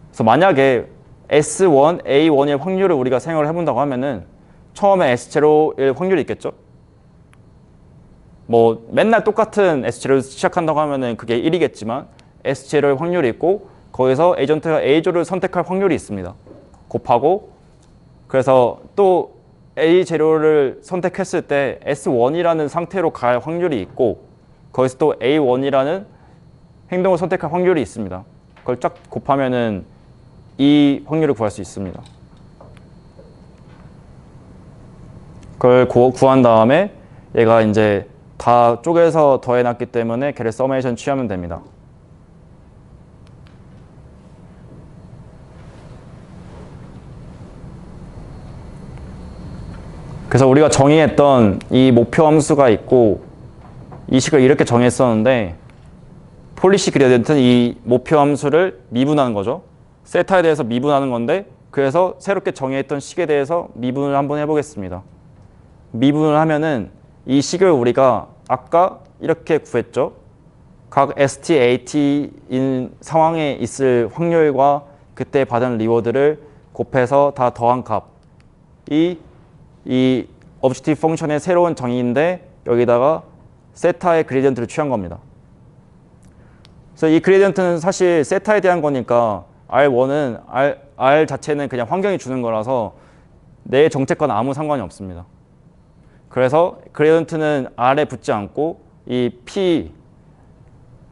그래서 만약에 S1, A1일 확률을 우리가 생각을 해본다고 하면은 처음에 S0일 확률이 있겠죠? 뭐 맨날 똑같은 S0를 시작한다고 하면은 그게 1이겠지만 S0일 확률이 있고 거기서 에이전트가 A0를 선택할 확률이 있습니다. 곱하고 그래서 또 A0를 선택했을 때 S1이라는 상태로 갈 확률이 있고 거기서 또 A1이라는 행동을 선택할 확률이 있습니다. 그걸 쫙 곱하면은 이 확률을 구할 수 있습니다. 그걸 구한 다음에 얘가 이제 다 쪼개서 더해놨기 때문에 걔를 서메이션 취하면 됩니다. 그래서 우리가 정의했던 이 목표 함수가 있고 이 식을 이렇게 정했었는데 폴리시 그레디언트는 이 목표 함수를 미분하는 거죠. 세타에 대해서 미분하는 건데 그래서 새롭게 정의했던 식에 대해서 미분을 한번 해보겠습니다. 미분을 하면은 이 식을 우리가 아까 이렇게 구했죠. 각 ST8인 상황에 있을 확률과 그때 받은 리워드를 곱해서 다 더한 값이 이 objective 펑션의 새로운 정의인데 여기다가 세타의 그레디언트를 취한 겁니다. 그래서 이 그레디언트는 사실 세타에 대한 거니까 R1은 R 자체는 그냥 환경이 주는 거라서 내 정책과는 아무 상관이 없습니다. 그래서 그레디언트는 R에 붙지 않고 이 P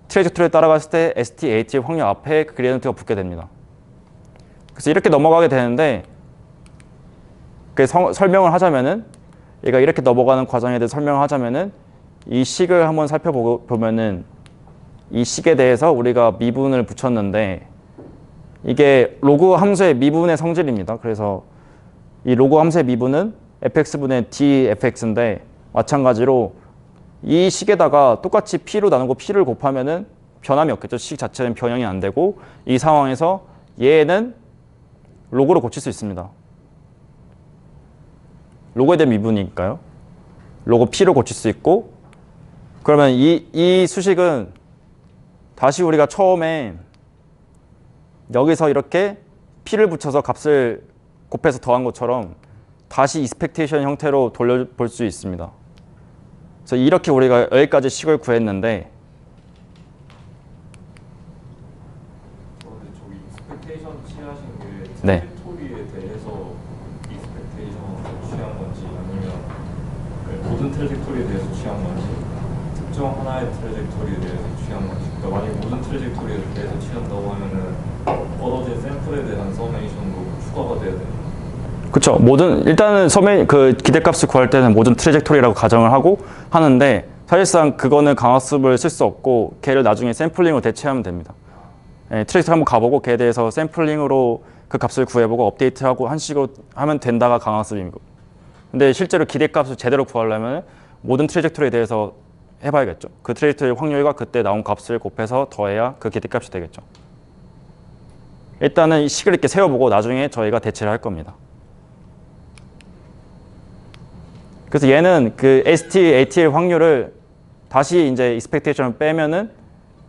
트레젝토리를 따라갔을 때 ST8의 확률 앞에 그 그레디언트가 붙게 됩니다. 그래서 이렇게 넘어가게 되는데 설명을 하자면은 얘가 이렇게 넘어가는 과정에 대해서 설명을 하자면은 이 식을 한번 살펴보면은 이 식에 대해서 우리가 미분을 붙였는데 이게 로그 함수의 미분의 성질입니다. 그래서 이 로그 함수의 미분은 fx분의 dfx인데 마찬가지로 이 식에다가 똑같이 p로 나누고 p를 곱하면은 변함이 없겠죠. 식 자체는 변형이 안 되고 이 상황에서 얘는 로그로 고칠 수 있습니다. 로그에 대한 미분이니까요. 로그 p로 고칠 수 있고 그러면 이 수식은 다시 우리가 처음에 여기서 이렇게 p를 붙여서 값을 곱해서 더한 것처럼 다시 expectation 형태로 돌려볼 수 있습니다. 그래서 이렇게 우리가 여기까지 식을 구했는데 저기 expectation 취하신 게 네. 트레젝토리에 대해서 expectation 취한 건지 아니면 모든 트레젝토리에 대해서 취한 건지 특정 하나의 트레젝토리에 대해서 취한 건지 그러니까 만약 모든 트레젝토리에 대해서 취한다고 하면은 떨어진 샘플에 대한 서메이션도 추가가 돼야 되는 그렇죠. 일단은 그 기대값을 구할 때는 모든 트레젝토리라고 가정을 하고 하는데 사실상 그거는 강화수를 쓸 수 없고 걔를 나중에 샘플링으로 대체하면 됩니다. 트레젝토리 한번 가보고 걔에 대해서 샘플링으로 그 값을 구해보고 업데이트하고 한 식으로 하면 된다가 강화수입니다. 근데 실제로 기대값을 제대로 구하려면 모든 트레젝토리에 대해서 해봐야겠죠. 그 트레젝토리 확률과 그때 나온 값을 곱해서 더해야 그 기대값이 되겠죠. 일단은 이 식을 이렇게 세워보고 나중에 저희가 대체를 할 겁니다. 그래서 얘는 그 ST8의 확률을 다시 이제 expectation을 빼면은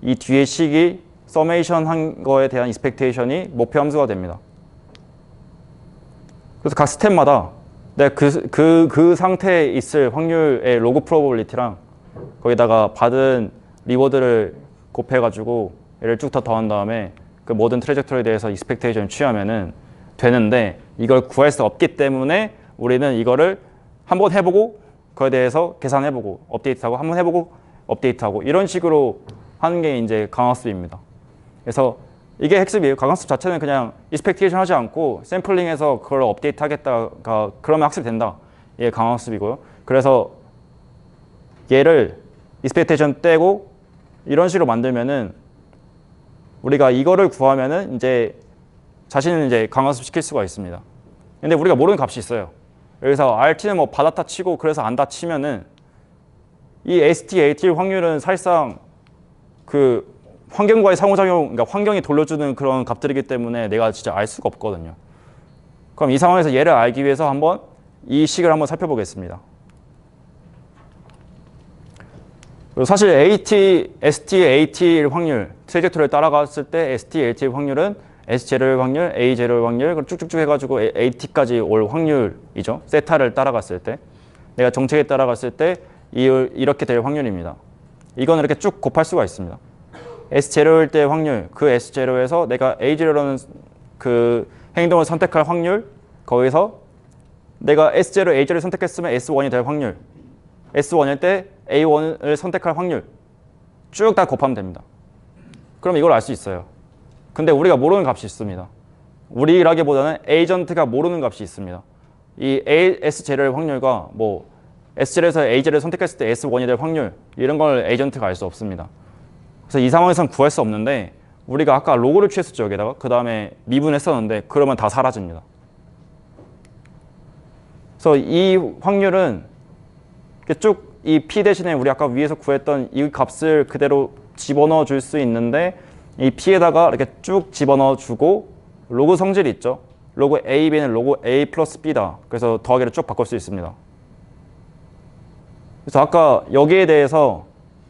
이 뒤에 식이 서메이션 한 거에 대한 expectation이 목표 함수가 됩니다. 그래서 각 스텝마다 내가 그 상태에 있을 확률의 로그 프로버빌리티랑 거기다가 받은 리워드를 곱해가지고 얘를 쭉 다 더한 다음에 그 모든 트레젝토리에 대해서 expectation을 취하면은 되는데 이걸 구할 수 없기 때문에 우리는 이거를 한번 해보고 그에 대해서 계산해보고 업데이트하고 한번 해보고 업데이트하고 이런 식으로 하는 게 이제 강화학습입니다. 그래서 이게 핵습이에요. 강화학습 자체는 그냥 익스펙테이션 하지 않고 샘플링해서 그걸 업데이트 하겠다가 그러면 학습이 된다. 이게 강화학습이고요. 그래서 얘를 익스펙테이션 떼고 이런 식으로 만들면은 우리가 이거를 구하면은 이제 자신을 이제 강화학습 시킬 수가 있습니다. 근데 우리가 모르는 값이 있어요. 여기서 RT는 뭐 받았다 치고 그래서 안다 치면은 이 ST, AT 확률은 사실상 그 환경과의 상호작용, 그러니까 환경이 돌려주는 그런 값들이기 때문에 내가 진짜 알 수가 없거든요. 그럼 이 상황에서 얘를 알기 위해서 한번 이 식을 한번 살펴보겠습니다. 사실 AT, ST, AT 확률, 트레젝토리를 따라갔을 때 ST, AT 확률은 S0의 확률, A0의 확률, 쭉쭉쭉 해가지고 AT까지 올 확률이죠. 세타를 따라갔을 때. 내가 정책에 따라갔을 때 이렇게 될 확률입니다. 이건 이렇게 쭉 곱할 수가 있습니다. S0일 때 확률, 그 S0에서 내가 A0라는 그 행동을 선택할 확률, 거기서 내가 S0, A0를 선택했으면 S1이 될 확률, S1일 때 A1을 선택할 확률 쭉 다 곱하면 됩니다. 그럼 이걸 알 수 있어요. 근데 우리가 모르는 값이 있습니다. 우리라기보다는 에이전트가 모르는 값이 있습니다. 이 S0의 확률과 뭐 S0에서 A0을 선택했을 때 S1이 될 확률 이런 걸 에이전트가 알 수 없습니다. 그래서 이 상황에서는 구할 수 없는데 우리가 아까 로그를 취했었죠. 여기다가 그 다음에 미분했었는데 그러면 다 사라집니다. 그래서 이 확률은 쭉 이 P 대신에 우리 아까 위에서 구했던 이 값을 그대로 집어넣어 줄 수 있는데 이 P에다가 이렇게 쭉 집어넣어 주고 로그 성질이 있죠. 로그 A, B는 로그 A 플러스 B다. 그래서 더하기를 쭉 바꿀 수 있습니다. 그래서 아까 여기에 대해서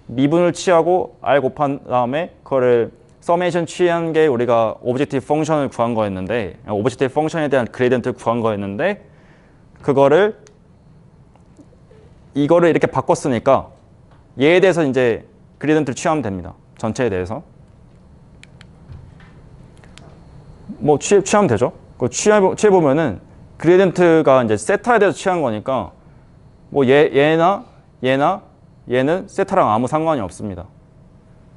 미분을 취하고 R 곱한 다음에 그거를 서메이션 취한 게 우리가 오브젝티브 펑션을 구한 거였는데 오브젝티브 펑션에 대한 그레이던트를 구한 거였는데 그거를 이거를 이렇게 바꿨으니까 얘에 대해서 이제 그레이던트를 취하면 됩니다. 전체에 대해서. 뭐 취하면 되죠. 취해보면은 그레이던트가 이제 세타에 대해서 취한 거니까 뭐 얘나 얘는 세타랑 아무 상관이 없습니다.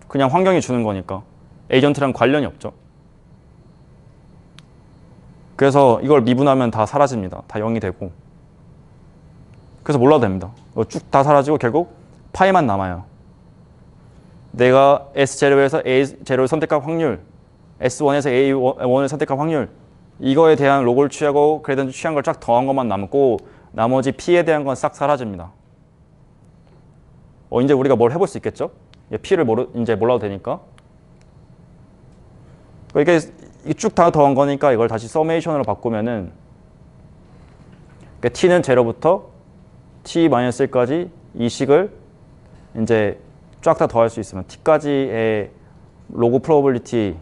그냥 환경이 주는 거니까 에이전트랑 관련이 없죠. 그래서 이걸 미분하면 다 사라집니다. 다 0이 되고. 그래서 몰라도 됩니다. 쭉 다 사라지고 결국 파이만 남아요. 내가 S0에서 A0를 선택할 확률, S1에서 A1을 선택할 확률 이거에 대한 로그를 취하고 그레이던트 취한 걸 쫙 더한 것만 남고 나머지 P에 대한 건 싹 사라집니다. 이제 우리가 뭘 해볼 수 있겠죠? P를 이제 몰라도 되니까. 이게 쭉 다 더한 거니까 이걸 다시 서메이션으로 바꾸면은 T는 0부터 T-1까지 이 식을 이제 쫙 다 더할 수 있으면 T까지의 로그 프로버빌리티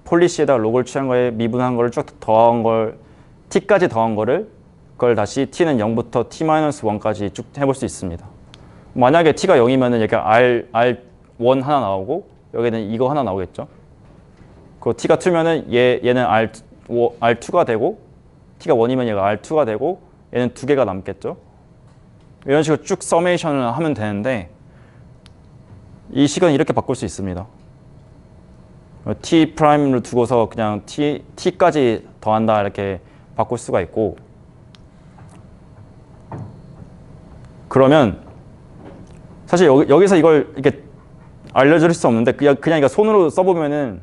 폴리시에다가 로그를 취한 거에 미분한 거를 쭉 더한 걸 T까지 더한 거를 그걸 다시 T는 0부터 T-1까지 쭉 해볼 수 있습니다. 만약에 T가 0이면은 여기 R1 하나 나오고 여기는 이거 하나 나오겠죠. 그 T가 2면은 얘는 R2가 되고 T가 1이면 얘가 R2가 되고 얘는 2개가 남겠죠. 이런 식으로 쭉 서메이션을 하면 되는데 이 식은 이렇게 바꿀 수 있습니다. T 프라임을 두고서 그냥 T까지 더한다 이렇게 바꿀 수가 있고 그러면 사실 여기서 이걸 이렇게 알려줄 수 없는데 그냥 이거 손으로 써보면은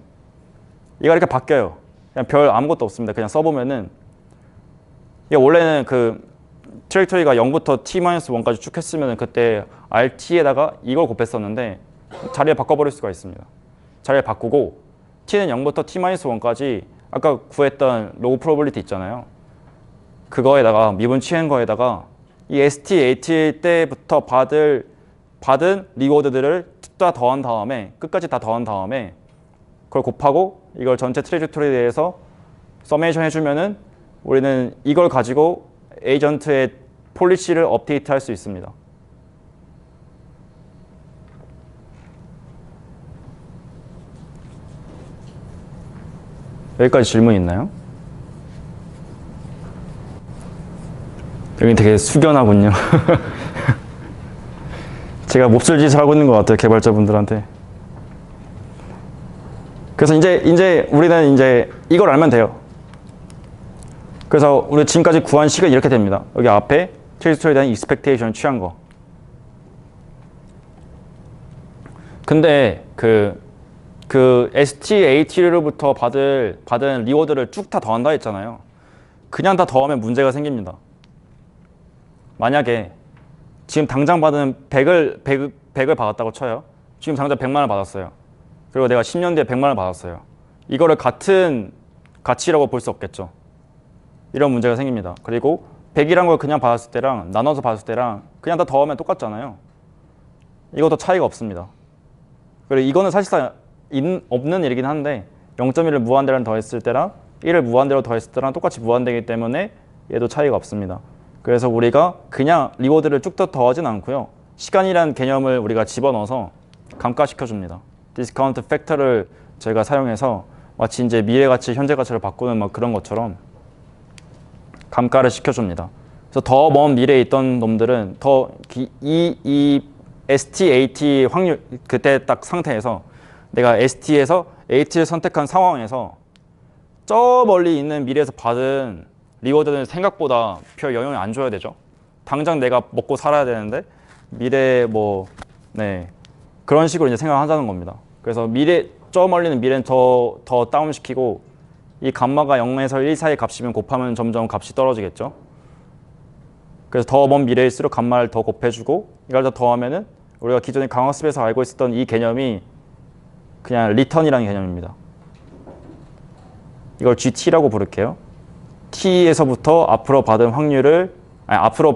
얘가 이렇게 바뀌어요. 그냥 별 아무것도 없습니다. 그냥 써보면은 이게 원래는 그 트레이토리가 0부터 T-1까지 쭉 했으면 그때 RT에다가 이걸 곱했었는데 자리를 바꿔버릴 수가 있습니다. 자리를 바꾸고 T는 0부터 T-1까지 아까 구했던 로그 프로버빌리티 있잖아요. 그거에다가 미분 취한 거에다가 이 ST, AT 때부터 받은 리워드들을 다 더한 다음에 끝까지 다 더한 다음에 그걸 곱하고 이걸 전체 트레이토리에 대해서 서메이션 해주면은 우리는 이걸 가지고 에이전트의 폴리시를 업데이트 할 수 있습니다. 여기까지 질문 있나요? 여기 되게 숙연하군요. 제가 몹쓸 짓을 하고 있는 것 같아요, 개발자분들한테. 그래서 이제 우리는 이제 이걸 알면 돼요. 그래서 우리 지금까지 구한 식은 이렇게 됩니다. 여기 앞에 트레이젝토리에 대한 익스펙테이션을 취한 거. 근데 그 STAT로부터 받은 리워드를 쭉 다 더한다 했잖아요. 그냥 다 더하면 문제가 생깁니다. 만약에 지금 당장 받은 100을 받았다고 쳐요. 지금 당장 100만 원 받았어요. 그리고 내가 10년 뒤에 100만 원 받았어요. 이거를 같은 가치라고 볼 수 없겠죠. 이런 문제가 생깁니다. 그리고 100이란 걸 그냥 받았을 때랑 나눠서 받았을 때랑 그냥 다 더하면 똑같잖아요. 이것도 차이가 없습니다. 그리고 이거는 사실상 없는 일이긴 한데 0.1을 무한대로 더했을 때랑 1을 무한대로 더했을 때랑 똑같이 무한대이기 때문에 얘도 차이가 없습니다. 그래서 우리가 그냥 리워드를 쭉 더하진 않고요. 시간이라는 개념을 우리가 집어넣어서 감가시켜 줍니다. 디스카운트 팩터를 저희가 사용해서 마치 이제 미래 가치, 현재 가치를 바꾸는 막 그런 것처럼 감가를 시켜줍니다. 그래서 더 먼 미래에 있던 놈들은 이 ST, AT 확률 그때 딱 상태에서 내가 ST에서 AT를 선택한 상황에서 저 멀리 있는 미래에서 받은 리워드는 생각보다 별 영향을 안 줘야 되죠. 당장 내가 먹고 살아야 되는데 미래 그런 식으로 이제 생각하자는 겁니다. 그래서 저 멀리는 미래는 더 다운시키고 이 감마가 0에서 1 사이 값이면 곱하면 점점 값이 떨어지겠죠. 그래서 더 먼 미래일수록 감마를 더 곱해주고 이걸 다 더하면은 우리가 기존에 강학습에서 알고 있었던 이 개념이 그냥 리턴이라는 개념입니다. 이걸 GT라고 부를게요. T에서부터 앞으로 받은 확률을 앞으로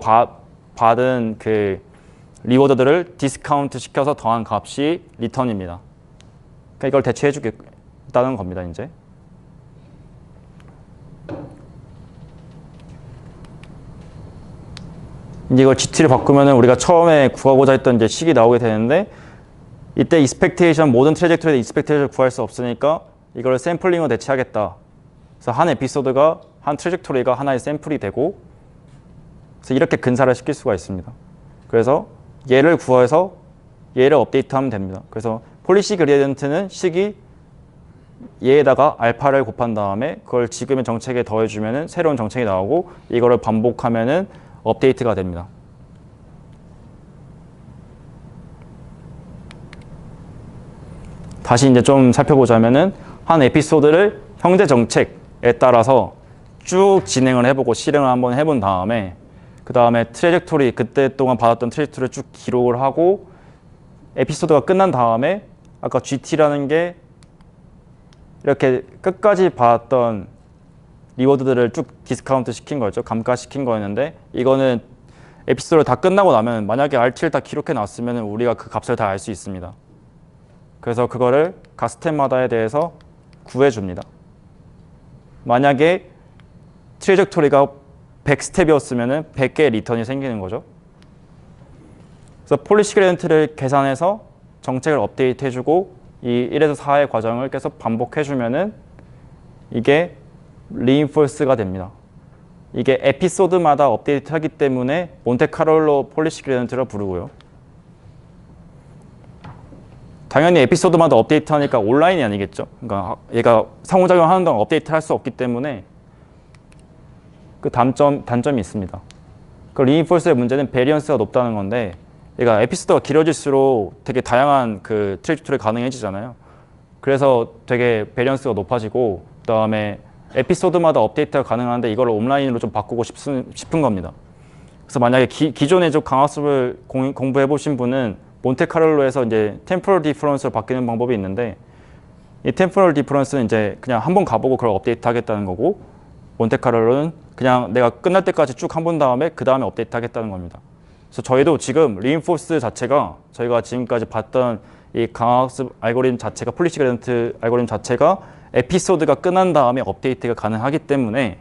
받은 그 리워드들을 디스카운트 시켜서 더한 값이 리턴입니다. 그러니까 이걸 대체해 주겠다는 겁니다, 이제. 이제 이걸 GT를 바꾸면 우리가 처음에 구하고자 했던 이제 식이 나오게 되는데 이때 익스펙테이션 모든 트래젝토리에 익스펙테이션을 구할 수 없으니까 이걸 샘플링으로 대체하겠다. 그래서 한 에피소드가 한 트래젝토리가 하나의 샘플이 되고 그래서 이렇게 근사를 시킬 수가 있습니다. 그래서 얘를 구해서 얘를 업데이트하면 됩니다. 그래서 폴리시 그레디언트는 식이 얘에다가 알파를 곱한 다음에 그걸 지금의 정책에 더해주면은 새로운 정책이 나오고 이거를 반복하면은 업데이트가 됩니다. 다시 이제 좀 살펴보자면은 한 에피소드를 형제 정책에 따라서 쭉 진행을 해보고 실행을 한번 해본 다음에 그 다음에 트래젝토리 그때 동안 받았던 트래젝토리를 쭉 기록을 하고 에피소드가 끝난 다음에 아까 GT라는 게 이렇게 끝까지 받았던 리워드들을 쭉 디스카운트 시킨 거였죠. 감가시킨 거였는데 이거는 에피소드 다 끝나고 나면 만약에 RT를 다 기록해 놨으면 우리가 그 값을 다 알 수 있습니다. 그래서 그거를 각 스텝마다에 대해서 구해줍니다. 만약에 트래젝토리가 100스텝이었으면 100개의 리턴이 생기는 거죠. 그래서 폴리시 그레디언트를 계산해서 정책을 업데이트 해주고 이 1에서 4의 과정을 계속 반복해주면은 이게 리인포스가 됩니다. 이게 에피소드마다 업데이트 하기 때문에 몬테카를로 폴리시 그레디언트를 부르고요. 당연히 에피소드마다 업데이트 하니까 온라인이 아니겠죠. 그러니까 얘가 상호작용하는 동안 업데이트 할 수 없기 때문에 그 단점이 있습니다. 그 리인포스의 문제는 베리언스가 높다는 건데 얘가 에피소드가 길어질수록 되게 다양한 그 트래젝토리 가능해지잖아요. 그래서 되게 베리언스가 높아지고 그 다음에 에피소드마다 업데이트가 가능한데 이걸 온라인으로 좀 바꾸고 싶은 겁니다. 그래서 만약에 기존에 좀 강학습을 공부해 보신 분은 몬테카를로에서 이제 템포럴 디퍼런스로 바뀌는 방법이 있는데 이 템포럴 디퍼런스는 이제 그냥 한번 가보고 그걸 업데이트 하겠다는 거고 몬테카를로는 그냥 내가 끝날 때까지 쭉 한 번 다음에 그 다음에 업데이트 하겠다는 겁니다. 그래서 저희도 지금 리인포스 자체가 저희가 지금까지 봤던 이 강학습 알고리즘 자체가 폴리시 그레디언트 알고리즘 자체가 에피소드가 끝난 다음에 업데이트가 가능하기 때문에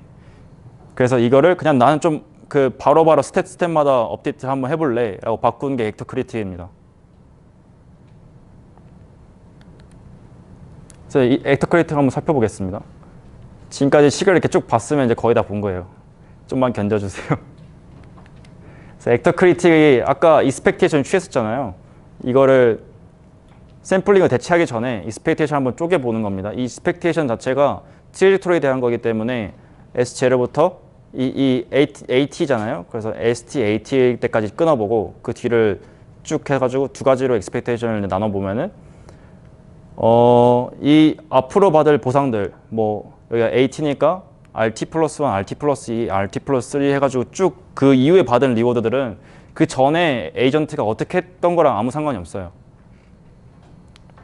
그래서 이거를 그냥 나는 좀 그 바로바로 스텝마다 업데이트를 한번 해볼래 라고 바꾼 게 액터 크리틱입니다. 그래서 이 액터 크리틱 한번 살펴보겠습니다. 지금까지 식을 이렇게 쭉 봤으면 이제 거의 다 본 거예요. 좀만 견뎌주세요. 그래서 액터 크리틱이 아까 익스펙테이션 취했었잖아요. 이거를 샘플링을 대체하기 전에 익스펙테이션 한번 쪼개보는 겁니다. 이 익스펙테이션 자체가 트레젝토리에 대한 거기 때문에 S0부터 이 AT잖아요. 그래서 ST, AT 때까지 끊어보고 그 뒤를 쭉 해가지고 두 가지로 익스펙테이션을 나눠보면은 이 앞으로 받을 보상들 뭐 여기가 AT니까 RT 플러스 1, RT 플러스 2, RT 플러스 3 해가지고 쭉 그 이후에 받은 리워드들은 그 전에 에이전트가 어떻게 했던 거랑 아무 상관이 없어요.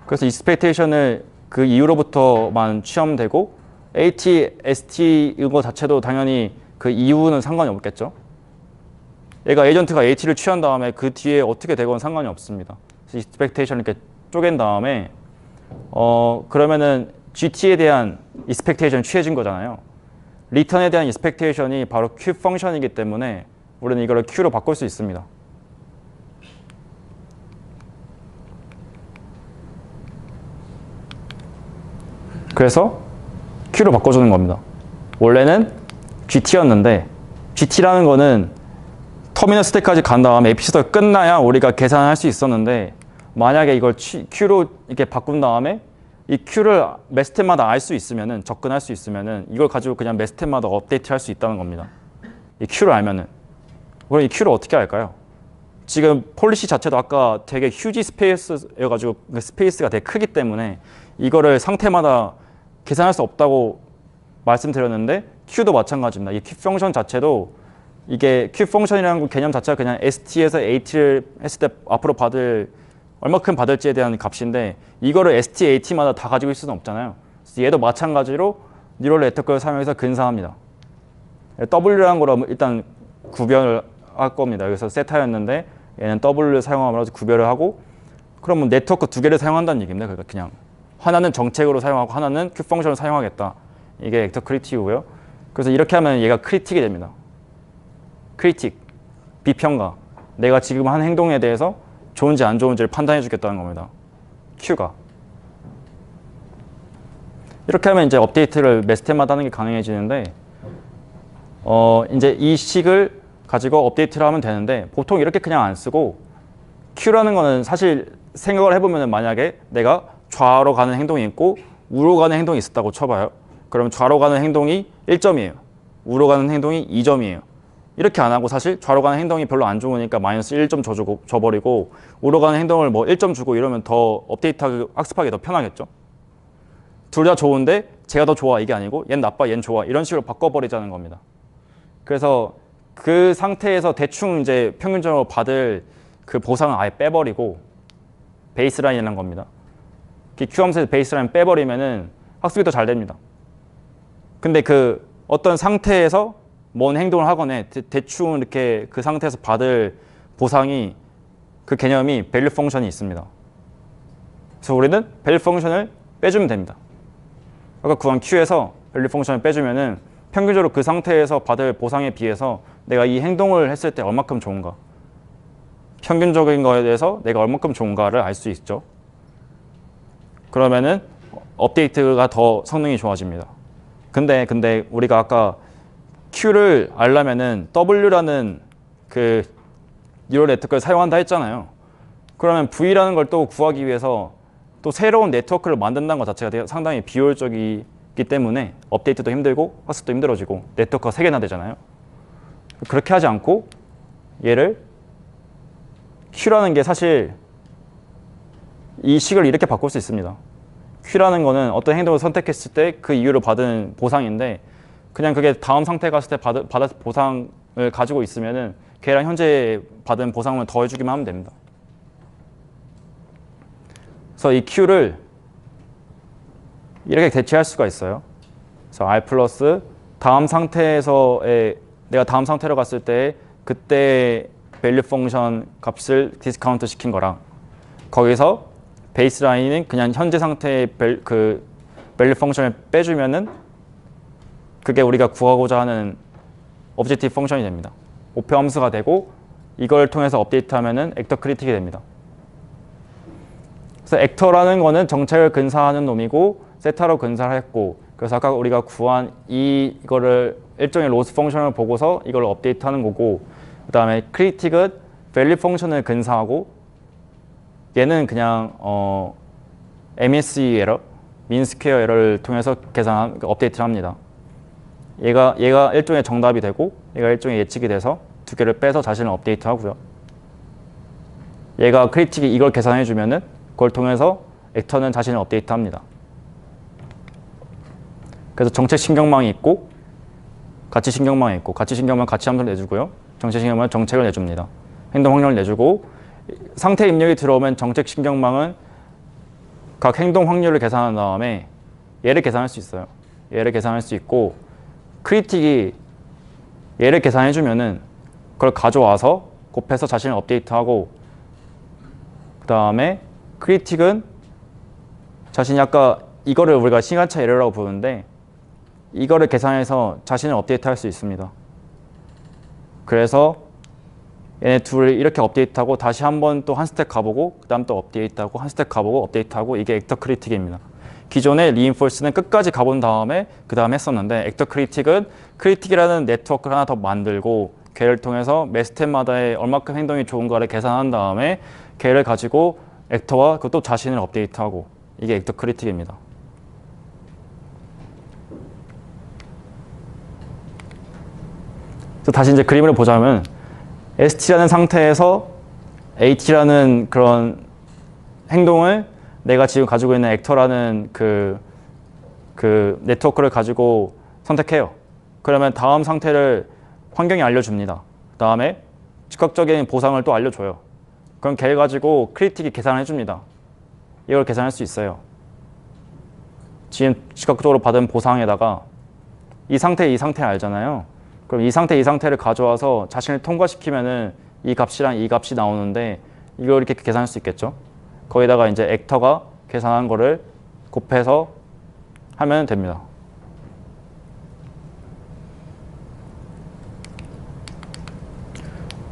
그래서 익스펙테이션을 그 이후로부터만 취함되고 AT, ST 이거 자체도 당연히 그 이후는 상관이 없겠죠. 얘가 에이전트가 AT를 취한 다음에 그 뒤에 어떻게 되건 상관이 없습니다. 그래서 익스펙테이션을 이렇게 쪼갠 다음에 그러면은 GT에 대한 익스펙테이션이 취해진 거잖아요. 리턴에 대한 익스펙테이션이 바로 Q 펑션이기 때문에 우리는 이걸 Q로 바꿀 수 있습니다. 그래서 Q로 바꿔주는 겁니다. 원래는 GT였는데 GT라는 거는 터미널 스테이까지 간 다음에 에피소드가 끝나야 우리가 계산할 수 있었는데 만약에 이걸 Q로 이렇게 바꾼 다음에 이 Q를 매 스텝마다 알 수 있으면은 접근할 수 있으면은 이걸 가지고 그냥 매 스텝마다 업데이트 할 수 있다는 겁니다. 이 Q를 알면은 그럼 이 Q를 어떻게 할까요? 지금 폴리시 자체도 아까 되게 휴지 스페이스여가지고 스페이스가 되게 크기 때문에 이거를 상태마다 계산할 수 없다고 말씀드렸는데 Q도 마찬가지입니다. 이 Q 펑션 자체도 이게 Q 펑션이라는 개념 자체가 그냥 ST에서 AT를 했을 때 앞으로 받을 얼마큼 받을지에 대한 값인데 이거를 ST, AT마다 다 가지고 있을 수는 없잖아요. 그래서 얘도 마찬가지로 뉴럴 네트워크를 사용해서 근사합니다. W라는 거로 일단 구별을 할 겁니다. 여기서 세타였는데 얘는 W를 사용함으로 구별을 하고 그러면 네트워크 두 개를 사용한다는 얘기입니다. 그러니까 그냥 하나는 정책으로 사용하고 하나는 Q 펑션을 사용하겠다. 이게 액터 크리틱이고요. 그래서 이렇게 하면 얘가 크리틱이 됩니다. 크리틱, 비평가. 내가 지금 한 행동에 대해서 좋은지 안 좋은지를 판단해 주겠다는 겁니다. Q가. 이렇게 하면 이제 업데이트를 매 스텝마다 하는 게 가능해지는데 이제 이 식을 가지고 업데이트를 하면 되는데 보통 이렇게 그냥 안 쓰고 Q라는 거는 사실 생각을 해보면 만약에 내가 좌로 가는 행동이 있고 우로 가는 행동이 있었다고 쳐봐요. 그러면 좌로 가는 행동이 1점이에요. 우로 가는 행동이 2점이에요. 이렇게 안 하고 사실 좌로 가는 행동이 별로 안 좋으니까 마이너스 1점 줘버리고 우로 가는 행동을 뭐 1점 주고 이러면 더 업데이트하기, 학습하기 더 편하겠죠. 둘 다 좋은데 제가 더 좋아 이게 아니고 얜 나빠 얜 좋아 이런 식으로 바꿔버리자는 겁니다. 그래서 그 상태에서 대충 이제 평균적으로 받을 그 보상을 아예 빼버리고 베이스라인이라는 겁니다. Q 함수에서 베이스라인 빼버리면은 학습이 더 잘 됩니다. 근데 그 어떤 상태에서 뭔 행동을 하거나 대충 이렇게 그 상태에서 받을 보상이 그 개념이 밸류 펑션이 있습니다. 그래서 우리는 밸류 펑션을 빼주면 됩니다. 아까 구한 Q에서 밸류 펑션을 빼주면은 평균적으로 그 상태에서 받을 보상에 비해서 내가 이 행동을 했을 때 얼마큼 좋은가 평균적인 거에 대해서 내가 얼마큼 좋은가를 알 수 있죠. 그러면은 업데이트가 더 성능이 좋아집니다. 근데 우리가 아까 Q를 알려면은 W라는 그 뉴럴 네트워크를 사용한다 했잖아요. 그러면 V라는 걸 또 구하기 위해서 또 새로운 네트워크를 만든다는 것 자체가 상당히 비효율적이기 때문에 업데이트도 힘들고 학습도 힘들어지고 네트워크가 3개나 되잖아요. 그렇게 하지 않고 얘를 Q라는 게 사실 이 식을 이렇게 바꿀 수 있습니다. Q라는 거는 어떤 행동을 선택했을 때 그 이후로 받은 보상인데 그냥 그게 다음 상태 갔을 때 받은 보상을 가지고 있으면은 걔랑 현재 받은 보상을 더해주기만 하면 됩니다. 그래서 이 Q를 이렇게 대체할 수가 있어요. 그래서 R 플러스 다음 상태에서의 내가 다음 상태로 갔을 때 그때 밸류 펑션 값을 디스카운트 시킨 거랑 거기서 베이스라인은 그냥 현재 상태의 그 밸류 펑션을 빼주면은 그게 우리가 구하고자 하는 오브젝티브 펑션이 됩니다. 목표 함수가 되고 이걸 통해서 업데이트하면은 액터 크리틱이 됩니다. 그래서 액터라는 거는 정책을 근사하는 놈이고 세타로 근사를 했고 그래서 아까 우리가 구한 이거를 일종의 로스 펑션을 보고서 이걸 업데이트하는 거고 그 다음에 크리틱은 밸류 펑션을 근사하고 얘는 그냥 MSE 에러, 민 스퀘어 에러를 통해서 업데이트를 합니다. 얘가 일종의 정답이 되고 얘가 일종의 예측이 돼서 두 개를 빼서 자신을 업데이트 하고요. 얘가 크리틱이 이걸 계산해 주면은 그걸 통해서 액터는 자신을 업데이트 합니다. 그래서 정책 신경망이 있고 가치 신경망이 있고 가치 신경망 가치 함수를 내주고요. 정책 신경망은 정책을 내줍니다. 행동 확률을 내주고 상태 입력이 들어오면 정책 신경망은 각 행동 확률을 계산한 다음에 얘를 계산할 수 있어요. 얘를 계산할 수 있고 크리틱이 얘를 계산해 주면은 그걸 가져와서 곱해서 자신을 업데이트하고 그 다음에 크리틱은 자신이 아까 이거를 우리가 시간차 에러라고 부르는데 이거를 계산해서 자신을 업데이트할 수 있습니다. 그래서 얘네 둘을 이렇게 업데이트하고 다시 한번 또 한 스텝 가보고 그 다음 또 업데이트하고 한 스텝 가보고 업데이트하고 이게 액터 크리틱입니다. 기존의 리인포스는 끝까지 가본 다음에 그 다음 했었는데 액터 크리틱은 크리틱이라는 네트워크를 하나 더 만들고 걔를 통해서 매 스텝마다의 얼마큼 행동이 좋은가를 계산한 다음에 걔를 가지고 액터와 그것도 자신을 업데이트하고 이게 액터 크리틱입니다. 그래서 다시 이제 그림을 보자면 ST라는 상태에서 AT라는 그런 행동을 내가 지금 가지고 있는 액터라는 그 네트워크를 가지고 선택해요. 그러면 다음 상태를 환경이 알려줍니다. 그 다음에 즉각적인 보상을 또 알려줘요. 그럼 걔를 가지고 크리틱이 계산을 해줍니다. 이걸 계산할 수 있어요. 지금 즉각적으로 받은 보상에다가 이 상태 알잖아요. 그럼 이 상태를 가져와서 자신을 통과시키면은 이 값이랑 이 값이 나오는데 이걸 이렇게 계산할 수 있겠죠. 거기다가 이제 액터가 계산한 거를 곱해서 하면 됩니다.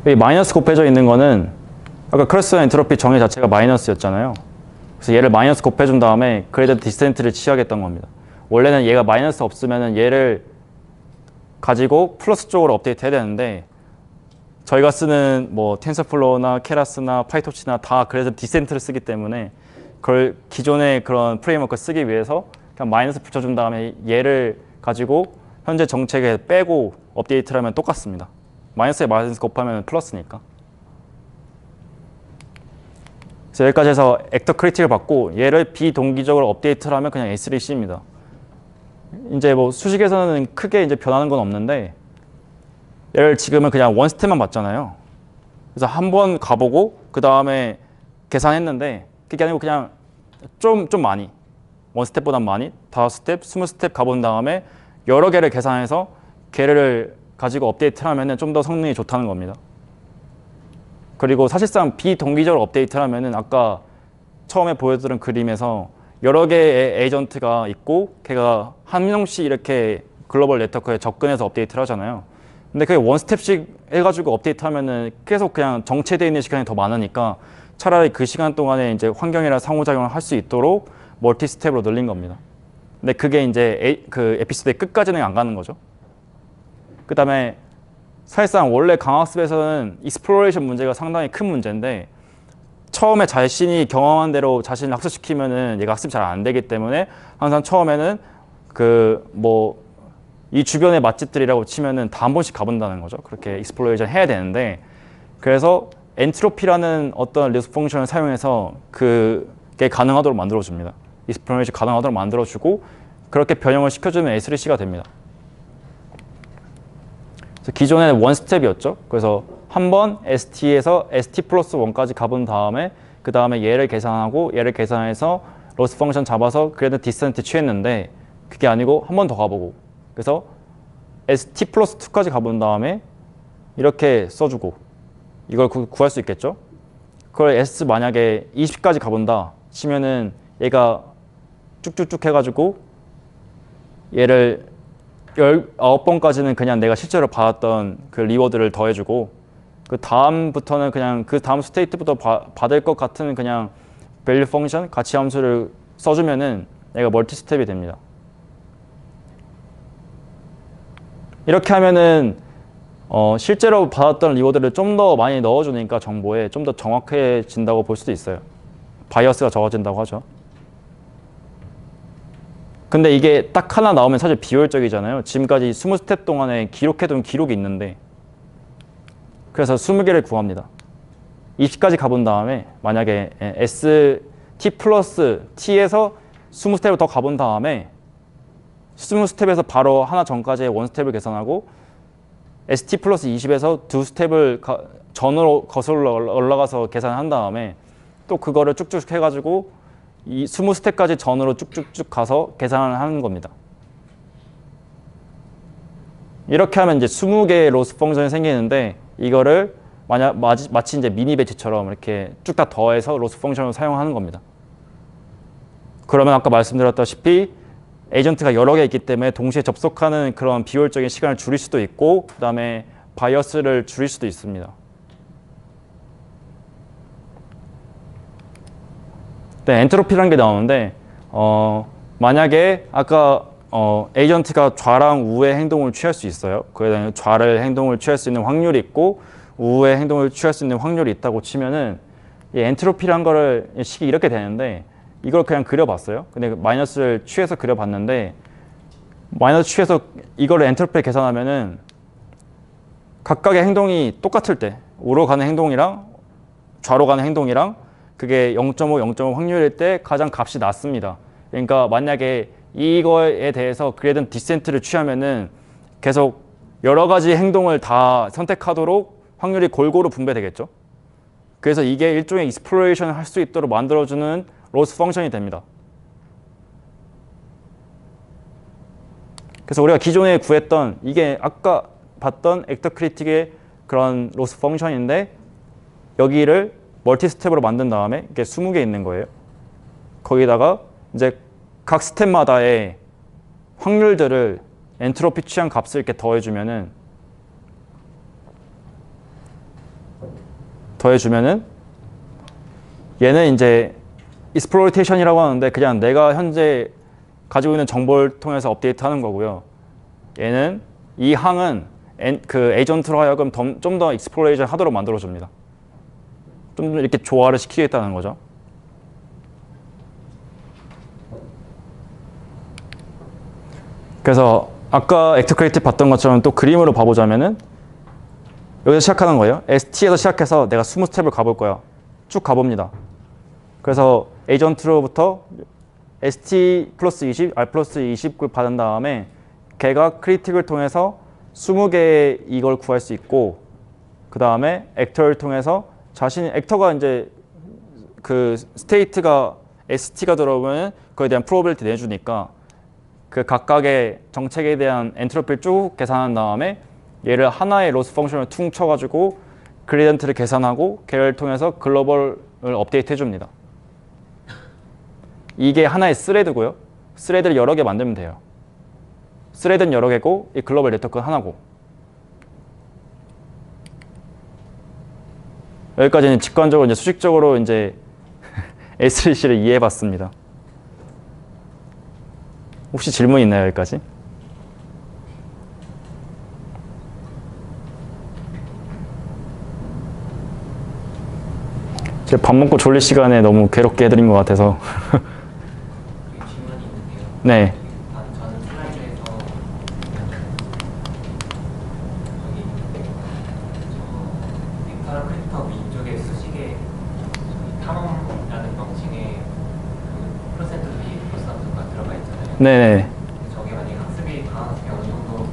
이 마이너스 곱해져 있는 거는 아까 크로스 엔트로피 정의 자체가 마이너스였잖아요. 그래서 얘를 마이너스 곱해준 다음에 그레이디언트 디센트를 취하겠다는 겁니다. 원래는 얘가 마이너스 없으면은 얘를 가지고 플러스 쪽으로 업데이트 해야 되는데 저희가 쓰는 뭐 텐서플로우나 케라스나 파이토치나 다 그래서 디센트를 쓰기 때문에 그걸 기존의 그런 프레임워크 쓰기 위해서 그냥 마이너스 붙여준 다음에 얘를 가지고 현재 정책에 빼고 업데이트를 하면 똑같습니다. 마이너스에 마이너스 곱하면 플러스니까. 그래서 여기까지 해서 액터 크리틱을 받고 얘를 비동기적으로 업데이트를 하면 그냥 S3C입니다. 이제 뭐 수식에서는 크게 이제 변하는 건 없는데 얘를 지금은 그냥 원 스텝만 봤잖아요. 그래서 한 번 가보고 그 다음에 계산했는데 그게 아니고 그냥 좀 많이 원 스텝보다 많이 5스텝, 20스텝 가본 다음에 여러 개를 계산해서 걔를 가지고 업데이트를 하면 좀 더 성능이 좋다는 겁니다. 그리고 사실상 비동기적으로 업데이트를 하면은 아까 처음에 보여드린 그림에서 여러 개의 에이전트가 있고 걔가 한 명씩 이렇게 글로벌 네트워크에 접근해서 업데이트를 하잖아요. 근데 그게 원 스텝씩 해가지고 업데이트 하면은 계속 그냥 정체되어 있는 시간이 더 많으니까 차라리 그 시간 동안에 이제 환경이랑 상호작용을 할 수 있도록 멀티 스텝으로 늘린 겁니다. 근데 그게 이제 그 에피소드의 끝까지는 안 가는 거죠. 그 다음에 사실상 원래 강학습에서는 익스플로레이션 문제가 상당히 큰 문제인데 처음에 자신이 경험한 대로 자신을 학습시키면은 얘가 학습이 잘 안 되기 때문에 항상 처음에는 이 주변의 맛집들이라고 치면은 다 한 번씩 가본다는 거죠. 그렇게 익스플로레이션 해야 되는데 그래서 엔트로피라는 어떤 리스크 펑션을 사용해서 그게 가능하도록 만들어줍니다. 익스플로레이션 가능하도록 만들어주고 그렇게 변형을 시켜주면 S3C가 됩니다. 그래서 기존에는 원 스텝이었죠. 그래서 한번 ST에서 ST 플러스 1까지 가본 다음에 그 다음에 얘를 계산하고 얘를 계산해서 로스 펑션 잡아서 그래도 디센트 취했는데 그게 아니고 한 번 더 가보고 그래서 ST 플러스 2까지 가본 다음에 이렇게 써주고 이걸 구할 수 있겠죠. 그걸 S 만약에 20까지 가본다 치면은 얘가 쭉쭉쭉 해가지고 얘를 19번까지는 그냥 내가 실제로 받았던 그 리워드를 더해주고 그 다음부터는 그냥 그 다음 스테이트부터 받을 것 같은 그냥 밸류 펑션, 가치 함수를 써주면은 얘가 멀티 스텝이 됩니다. 이렇게 하면은 실제로 받았던 리워드를 좀 더 많이 넣어주니까 정보에 좀 더 정확해진다고 볼 수도 있어요. 바이어스가 적어진다고 하죠. 근데 이게 딱 하나 나오면 사실 비효율적이잖아요. 지금까지 20스텝 동안에 기록해둔 기록이 있는데, 그래서 20개를 구합니다. 20까지 가본 다음에 만약에 ST 플러스 T에서 20스텝을 더 가본 다음에 20스텝에서 바로 하나 전까지의 원스텝을 계산하고 ST 플러스 20에서 2스텝을 전으로 거슬러 올라가서 계산한 다음에 또 그거를 쭉쭉 해가지고 이 20스텝까지 전으로 쭉쭉쭉 가서 계산을 하는 겁니다. 이렇게 하면 이제 20개의 로스 펑션이 생기는데, 이거를 마치 이제 미니 배치처럼 이렇게 쭉 다 더해서 로스 펑션을 사용하는 겁니다. 그러면 아까 말씀드렸다시피 에이전트가 여러 개 있기 때문에 동시에 접속하는 그런 비효율적인 시간을 줄일 수도 있고, 그 다음에 바이어스를 줄일 수도 있습니다. 네, 엔트로피라는 게 나오는데, 만약에 아까 에이전트가 좌랑 우의 행동을 취할 수 있어요. 그에 좌를 행동을 취할 수 있는 확률이 있고 우의 행동을 취할 수 있는 확률이 있다고 치면은 이 엔트로피라는 거를 식이 이렇게 되는데, 이걸 그냥 그려봤어요. 근데 마이너스를 취해서 그려봤는데, 마이너스 취해서 이거를 엔트로피를 계산하면은 각각의 행동이 똑같을 때, 우로 가는 행동이랑 좌로 가는 행동이랑 그게 0.5, 0.5 확률일 때 가장 값이 낮습니다. 그러니까 만약에 이거에 대해서 그레이던트 디센트를 취하면은 계속 여러 가지 행동을 다 선택하도록 확률이 골고루 분배되겠죠. 그래서 이게 일종의 익스플로레이션을 할 수 있도록 만들어주는 로스 펑션이 됩니다. 그래서 우리가 기존에 구했던 이게 아까 봤던 액터 크리틱의 그런 로스 펑션인데, 여기를 멀티 스텝으로 만든 다음에 이게 20개 있는 거예요. 거기다가 이제 각 스텝마다의 확률들을 엔트로피 취한 값을 이렇게 더해주면은 얘는 이제 익스플로이테이션이라고 하는데, 그냥 내가 현재 가지고 있는 정보를 통해서 업데이트하는 거고요. 얘는 이 항은 그 에이전트로 하여금 좀 더 익스플로레이션 하도록 만들어줍니다. 좀 이렇게 조화를 시키겠다는 거죠. 그래서 아까 액터 크리에이티브 봤던 것처럼 또 그림으로 봐보자면은, 여기서 시작하는 거예요. ST에서 시작해서 내가 20스텝을 가볼 거야. 쭉 가봅니다. 그래서 에이전트로부터 ST 플러스 20, R 플러스 20을 받은 다음에 걔가 크리틱을 통해서 20개의 이걸 구할 수 있고, 그 다음에 액터를 통해서 액터가 이제 그 스테이트가 ST가 들어오면 그에 대한 프로베빌티 내주니까 그 각각의 정책에 대한 엔트로피를 쭉 계산한 다음에 얘를 하나의 로스 펑션을 퉁 쳐가지고 그레이던트를 계산하고 걔를 통해서 글로벌을 업데이트 해줍니다. 이게 하나의 스레드고요. 스레드를 여러 개 만들면 돼요. 스레드는 여러 개고 이 글로벌 네트워크는 하나고. 여기까지는 직관적으로 이제 수식적으로 이제 S3C를 이해해봤습니다. 혹시 질문 있나요, 여기까지? 제가 밥 먹고 졸릴 시간에 너무 괴롭게 해드린 것 같아서. 질문이 있는데요. 네. 저는 슬라이드에서 저기 벡터랑 크리터 위쪽에 수식에 탐험이라는 명칭에 그 퍼센트 B 플러스가 들어가 있잖아요. 네네. 저게 만약에 학습이 강학습이 어느 정도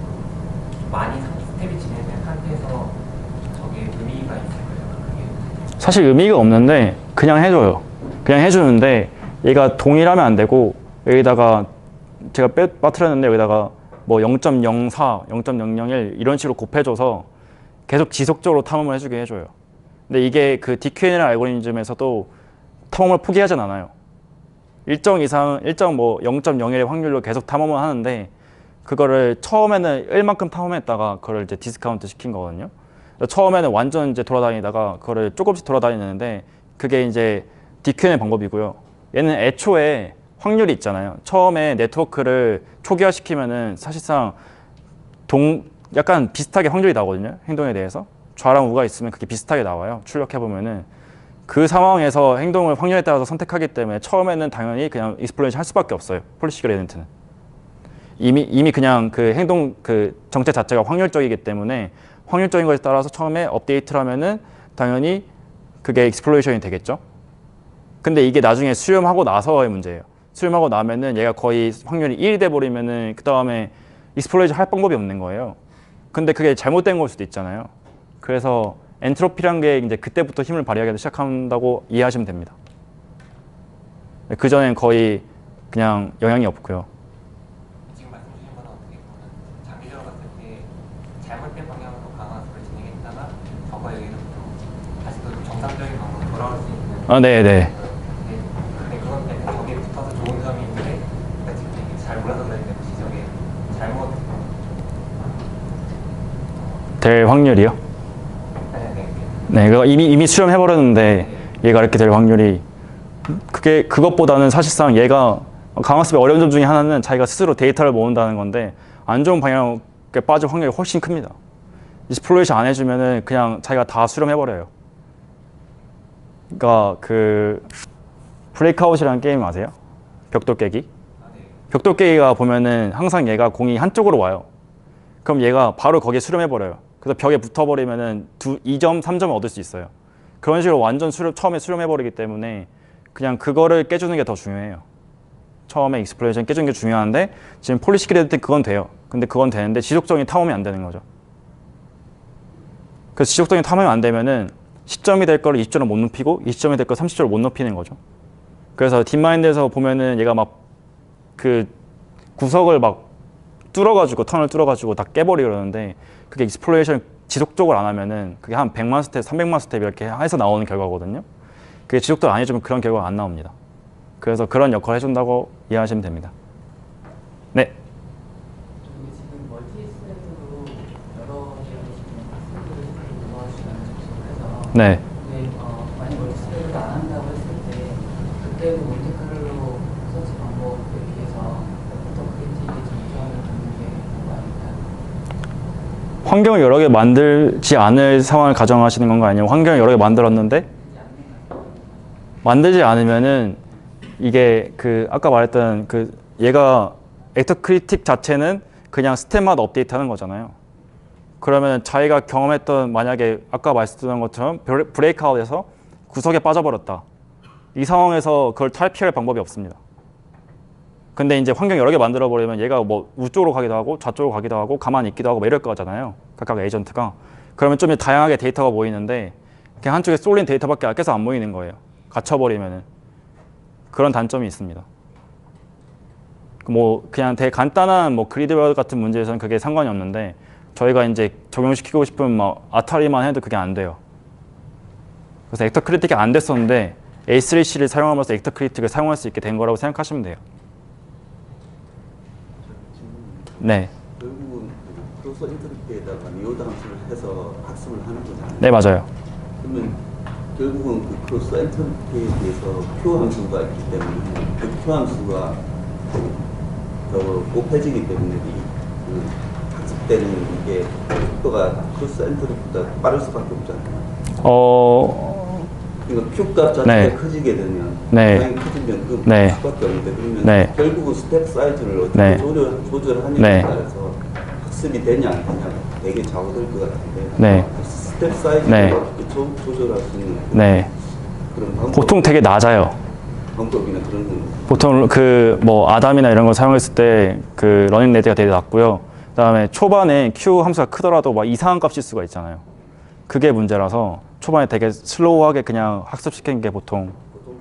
많이 스텝이 진행된 상태에서 저게 의미가 있을까요? 그게 사실 의미가 없는데 그냥 해줘요. 그냥 해주는데 얘가 동일하면 안 되고, 여기다가 제가 빠뜨렸는데 여기다가 뭐 0.04, 0.001 이런 식으로 곱해줘서 계속 지속적으로 탐험을 해주게 해줘요. 근데 이게 그 DQNL 알고리즘에서도 탐험을 포기하진 않아요. 일정 이상, 뭐 0.01의 확률로 계속 탐험을 하는데, 그거를 처음에는 1만큼 탐험했다가 그거를 이제 디스카운트 시킨 거거든요. 처음에는 완전 이제 돌아다니다가 그거를 조금씩 돌아다니는데, 그게 이제 DQN의 방법이고요. 얘는 애초에 확률이 있잖아요. 처음에 네트워크를 초기화시키면은 사실상 약간 비슷하게 확률이 나오거든요. 행동에 대해서. 좌랑 우가 있으면 그게 비슷하게 나와요. 출력해보면은. 그 상황에서 행동을 확률에 따라서 선택하기 때문에 처음에는 당연히 그냥 익스플로레이션 할 수밖에 없어요. 폴리시 그레디언트는. 이미 그냥 그 행동 그 정체 자체가 확률적이기 때문에 확률적인 것에 따라서 처음에 업데이트를 하면은 당연히 그게 익스플로레이션이 되겠죠. 근데 이게 나중에 수렴하고 나서의 문제예요. 수렴하고 나면은 얘가 거의 확률이 1이 돼 버리면은 그 다음에 익스플로레이션 할 방법이 없는 거예요. 근데 그게 잘못된 걸 수도 있잖아요. 그래서 엔트로피란 게 이제 그때부터 힘을 발휘하기 시작한다고 이해하시면 됩니다. 그 전엔 거의 그냥 영향이 없고요. 지금 말씀 주신 거는 어떻게 보면 장기적으로 봤을 때 잘못된 방향으로 강화학습을 진행했다가 저거 여기서부터 다시 또 정상적인 방법으로 돌아올 수 있는. 아, 네네. 근데 그건 때문에 저기에 붙어서 좋은 점이 있는데 그러니까 지금 이게 잘 몰라서 그랬는데 혹시 저게 잘못. 될 확률이요? 네네. 네, 그거 이미 수렴해버렸는데 얘가 이렇게 될 확률이 그것보다는 사실상 얘가 강화습의 어려운 점 중에 하나는 자기가 스스로 데이터를 모은다는 건데 안 좋은 방향에 빠질 확률이 훨씬 큽니다. 익스플로레이션 안 해주면은 그냥 자기가 다 수렴해버려요. 그러니까 그 브레이크아웃이라는 게임 아세요? 벽돌 깨기? 벽돌 깨기가 보면은 항상 얘가 공이 한쪽으로 와요. 그럼 얘가 바로 거기에 수렴해버려요. 그래서 벽에 붙어버리면은 2점, 3점을 얻을 수 있어요. 그런 식으로 완전 처음에 수렴해버리기 때문에 그냥 그거를 깨주는 게 더 중요해요. 처음에 익스플로레이션 깨주는 게 중요한데 지금 폴리시 그레디언트 그건 돼요. 근데 그건 되는데 지속적인 탐험이 안 되는 거죠. 그래서 지속적인 탐험이 안 되면은 10점이 될 거를 20점을 못 높이고 20점이 될 걸 30점을 못 높이는 거죠. 그래서 딥마인드에서 보면은 얘가 막 그 구석을 막 뚫어가지고 턴을 뚫어가지고 다 깨버리고 그러는데 그게 익스플로레이션 지속적으로 안 하면은 그게 한 100만 스텝, 300만 스텝 이렇게 해서 나오는 결과거든요. 그게 지속적으로 안 해주면 그런 결과가 안 나옵니다. 그래서 그런 역할을 해준다고 이해하시면 됩니다. 네. 저희 지금 멀티스레드로 여러 개의 지금 학생들을 도와주시는 접속을 해서 네. 근데 만약 멀티스레드를 안 한다고 했을 때 그때는 몬테카를로 서치 방법에 비해서 오토크리틱이 장점을 갖는 게 뭐가 아닐까요? 환경을 여러 개 만들지 않을 상황을 가정하시는 건가 아니면 환경을 여러 개 만들었는데 만들지 않으면은 이게 그 아까 말했던 그 얘가 액터 크리틱 자체는 그냥 스텝마다 업데이트하는 거잖아요. 그러면 자기가 경험했던 만약에 아까 말씀드린 것처럼 브레이크아웃에서 구석에 빠져버렸다. 이 상황에서 그걸 탈피할 방법이 없습니다. 근데 이제 환경 여러 개 만들어 버리면 얘가 뭐 우쪽으로 가기도 하고 좌쪽으로 가기도 하고 가만히 있기도 하고 뭐 이럴 거잖아요. 각각 에이전트가. 그러면 좀 다양하게 데이터가 모이는데 그냥 한쪽에 쏠린 데이터밖에 계속 안 모이는 거예요. 갇혀버리면은. 그런 단점이 있습니다. 뭐 그냥 되게 간단한 뭐 그리드 같은 문제에서는 그게 상관이 없는데 저희가 이제 적용시키고 싶은 뭐 아타리만 해도 그게 안 돼요. 그래서 액터 크리틱이 안 됐었는데 A3C를 사용하면서 액터 크리틱을 사용할 수 있게 된 거라고 생각하시면 돼요. 네. 결국은 크로스 인터뷰에다가 니오드 함수를 해서 학습을 하는 거잖아요. 네, 맞아요. 그러면 결국은 그 크로스 엔트로피에 대해서 Q 함수가 있기 때문에 그 Q 함수가 더 곱해지기 때문에 그 학습되는 이게 속도가 크로스 엔트로피보다 빠를 수밖에 없잖아요. 그러니까 Q 값 자체가 네. 커지게 되면 네. 당연히 커지면 그 네. 수밖에 없는데 그러면 네. 결국은 스텝 사이즈를 어떻게 네. 조절하냐에 네. 따라서 학습이 되냐 안 되냐 되게 좌우될 것 같은데 네. 스텝 사이즈를 네. 어떻게 조절할 수 있는 네. 그런 방법, 보통 되게 낮아요. 방법이나 그런 건 보통 그 뭐 아담이나 이런 걸 사용했을 때 그 러닝 레드가 되게 낮고요. 그다음에 초반에 Q 함수가 크더라도 막 이상한 값일 수가 있잖아요. 그게 문제라서 초반에 되게 슬로우하게 그냥 학습시키는 게 보통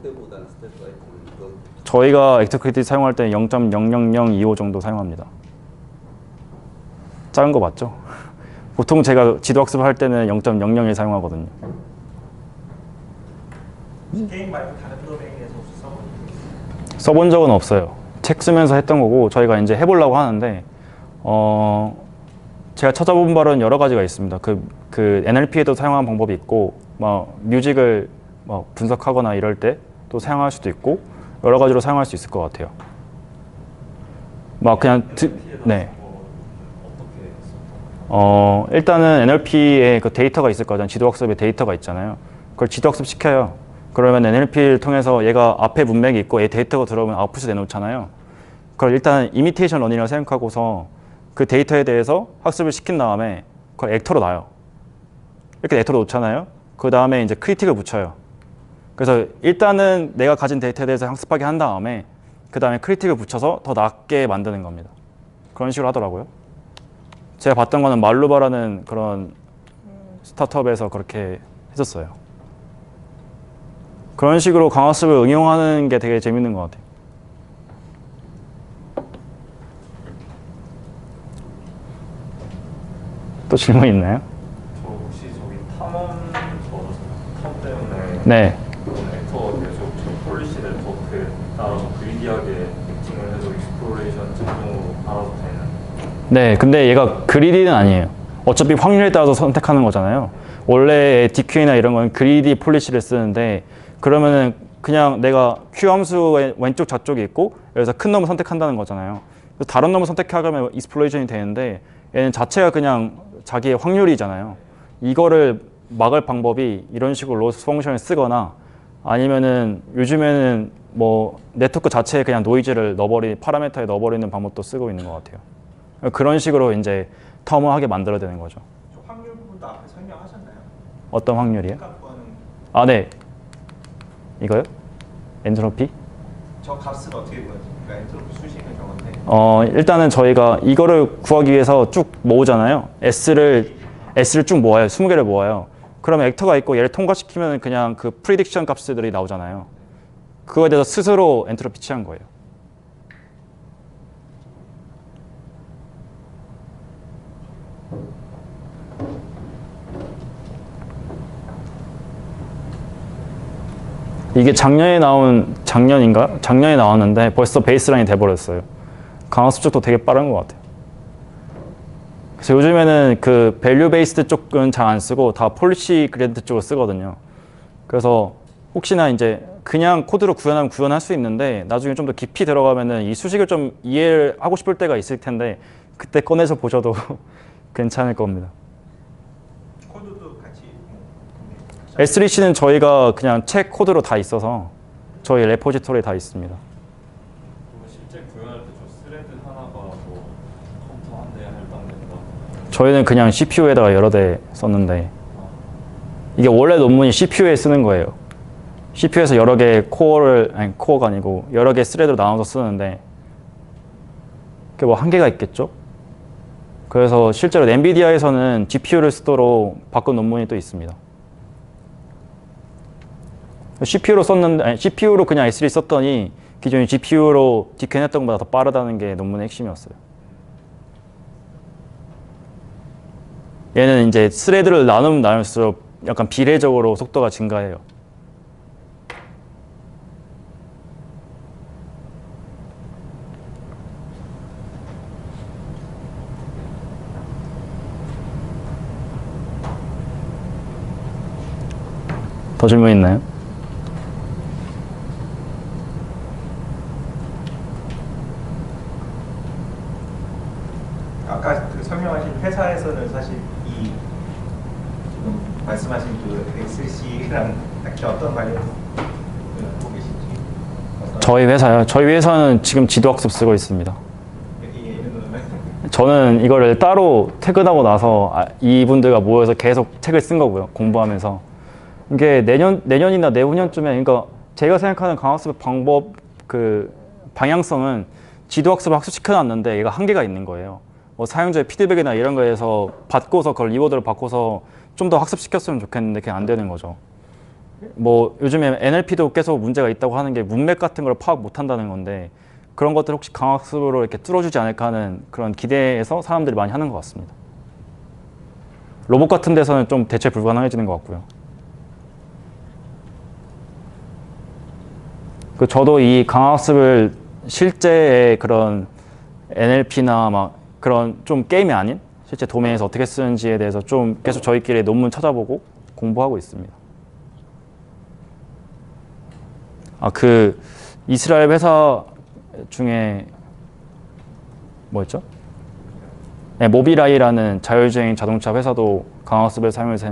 때보다는 스텝 사이즈는 더 저희가 액터 크리틱 사용할 때 0.00025 정도 사용합니다. 작은 거 맞죠? 보통 제가 지도 학습을 할 때는 0.001 사용하거든요. 게임 말고 다른 프로그래밍에서 혹시 써본 적 있어요? 써본 적은 없어요. 책 쓰면서 했던 거고 저희가 이제 해보려고 하는데 제가 찾아본 바로는 여러 가지가 있습니다. 그 NLP에도 사용하는 방법이 있고 뭐 뮤직을 뭐 분석하거나 이럴 때 또 사용할 수도 있고 여러 가지로 사용할 수 있을 것 같아요. 막 그냥 네. 일단은 NLP에 그 데이터가 있을 거잖아요. 지도학습의 데이터가 있잖아요. 그걸 지도학습 시켜요. 그러면 NLP를 통해서 얘가 앞에 문맥이 있고 얘 데이터가 들어오면 아웃풋을 내놓잖아요. 그걸 일단 이미테이션 러닝이라고 생각하고서 그 데이터에 대해서 학습을 시킨 다음에 그걸 액터로 놔요. 이렇게 액터로 놓잖아요. 그 다음에 이제 크리틱을 붙여요. 그래서 일단은 내가 가진 데이터에 대해서 학습하게 한 다음에 그 다음에 크리틱을 붙여서 더 낫게 만드는 겁니다. 그런 식으로 하더라고요. 제가 봤던 거는 말루바라는 그런 스타트업에서 그렇게 했었어요. 그런 식으로 강학습을 응용하는 게 되게 재밌는 것 같아요. 또 질문 있나요? 저 혹시 저기 탐 때문에 네. 액터 계속 저 폴리시 네트워크에 따라서 그리디하게 액팅을 해서 익스플로레이션 자동으로 알아서 되는. 네, 근데 얘가 그리디는 아니에요. 어차피 확률에 따라서 선택하는 거잖아요. 원래 DQ나 이런 건 그리디 폴리시를 쓰는데 그러면은 그냥 내가 Q 함수의 왼쪽 좌쪽에 있고 여기서 큰 놈을 선택한다는 거잖아요. 그래서 다른 놈을 선택하면 익스플로레이션이 되는데 얘는 자체가 그냥 자기의 확률이잖아요. 이거를 막을 방법이 이런 식으로 로스 펑션을 쓰거나 아니면은 요즘에는 뭐 네트워크 자체에 그냥 노이즈를 파라미터에 넣어버리는 방법도 쓰고 있는 것 같아요. 그런 식으로 이제 텀을 만들어야 되는 거죠. 저 확률 부분도 앞에 설명하셨나요? 어떤 확률이에요? 그러니까 그거는 아, 네. 이거요? 엔트로피? 저 값은 어떻게 구하십니까? 엔트로피 수식은 저건데. 일단은 저희가 이거를 구하기 위해서 쭉 모으잖아요. S를 쭉 모아요. 20개를 모아요. 그러면 액터가 있고 얘를 통과시키면 그냥 그 프리딕션 값들이 나오잖아요. 그거에 대해서 스스로 엔트로피 취한 거예요. 이게 작년에 나왔는데 벌써 베이스라인이 돼버렸어요. 강학습 쪽도 되게 빠른 것 같아요. 그래서 요즘에는 그 밸류 베이스드 쪽은 잘 안 쓰고 다 폴리시 그래디트 쪽을 쓰거든요. 그래서 혹시나 이제 그냥 코드로 구현할 수 있는데 나중에 좀 더 깊이 들어가면은 이 수식을 좀 이해를 하고 싶을 때가 있을 텐데 그때 꺼내서 보셔도 괜찮을 겁니다. 코드도 같이. S3C는 저희가 그냥 책 코드로 다 있어서 저희 레포지토리에 다 있습니다. 그러면 실제 구현할 때 저 스레드 하나가 뭐 컴퓨터 한 대에 할당된다. 저희는 그냥 CPU에다가 여러 대 썼는데 이게 원래 논문이 CPU에 쓰는 거예요. CPU에서 여러 개의 코어가 아니고 여러 개의 스레드로 나눠서 쓰는데 그게 뭐 한계가 있겠죠? 그래서 실제로 엔비디아에서는 GPU를 쓰도록 바꾼 논문이 또 있습니다. CPU로 그냥 S3 썼더니 기존에 GPU로 디큐했던 것보다 더 빠르다는 게 논문의 핵심이었어요. 얘는 이제 스레드를 나누면 나눌수록 약간 비례적으로 속도가 증가해요. 더 질문 있나요? 아까 그 설명하신 회사에서는 사실 이 지금 말씀하신 그 XC랑 딱히 어떤 관련을 하고 계신지. 저희 회사요? 저희 회사는 지금 지도학습 쓰고 있습니다. 저는 이거를 따로 퇴근하고 나서 이분들과 모여서 계속 책을 쓴 거고요. 공부하면서. 이게 내년이나 내후년쯤에, 그러니까 제가 생각하는 강학습의 방향성은 지도학습을 학습시켜놨는데 얘가 한계가 있는 거예요. 뭐 사용자의 피드백이나 이런 거에서 받고서 그걸 리워드를 받고서 좀 더 학습시켰으면 좋겠는데 그게 안 되는 거죠. 뭐 요즘에 NLP도 계속 문제가 있다고 하는 게 문맥 같은 걸 파악 못 한다는 건데 그런 것들 혹시 강학습으로 이렇게 뚫어주지 않을까 하는 그런 기대에서 사람들이 많이 하는 것 같습니다. 로봇 같은 데서는 좀 대체 불가능해지는 것 같고요. 저도 이 강학습을 실제의 그런 NLP나 막 그런 좀 게임이 아닌 실제 도메인에서 어떻게 쓰는지에 대해서 좀 계속 저희끼리 논문 찾아보고 공부하고 있습니다. 그 이스라엘 회사 중에 뭐였죠? 네, 모비라이라는 자율주행 자동차 회사도 강학습을 사용해서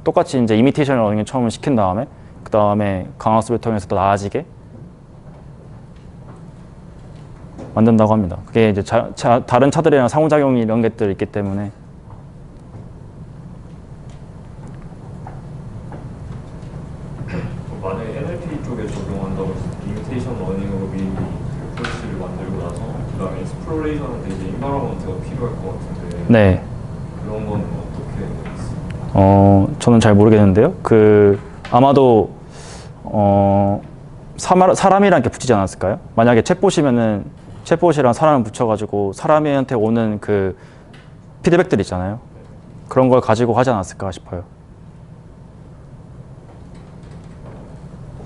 똑같이 이제 이미테이션 러닝을 처음 시킨 다음에 다음에 강화수를 통해서 더 나아지게 만든다고 합니다. 그게 이제 다른 차들이랑 상호작용이 이런 것들이 있기 때문에 만약에 NLP 쪽에 적용한다고 해서 이미테이션 러닝으로 미리 프로세스를 만들고 나서 그다음에 익스플로레이션한테 이제 인바로먼트가 필요할 것 같은데 네. 그런 건 어떻게 있어요? 저는 잘 모르겠는데요. 아마도 사람이랑 이렇게 붙이지 않았을까요? 만약에 챗봇이면은 챗봇이랑 사람을 붙여가지고 사람한테 오는 그 피드백들 있잖아요. 그런 걸 가지고 하지 않았을까 싶어요.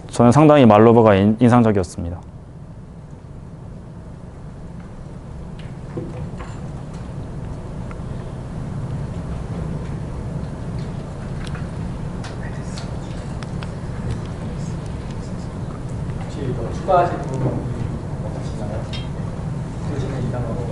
저는 상당히 말로버가 인상적이었습니다. 혹시 더 추가하실 부분 없으시나요? 보시는 이상으로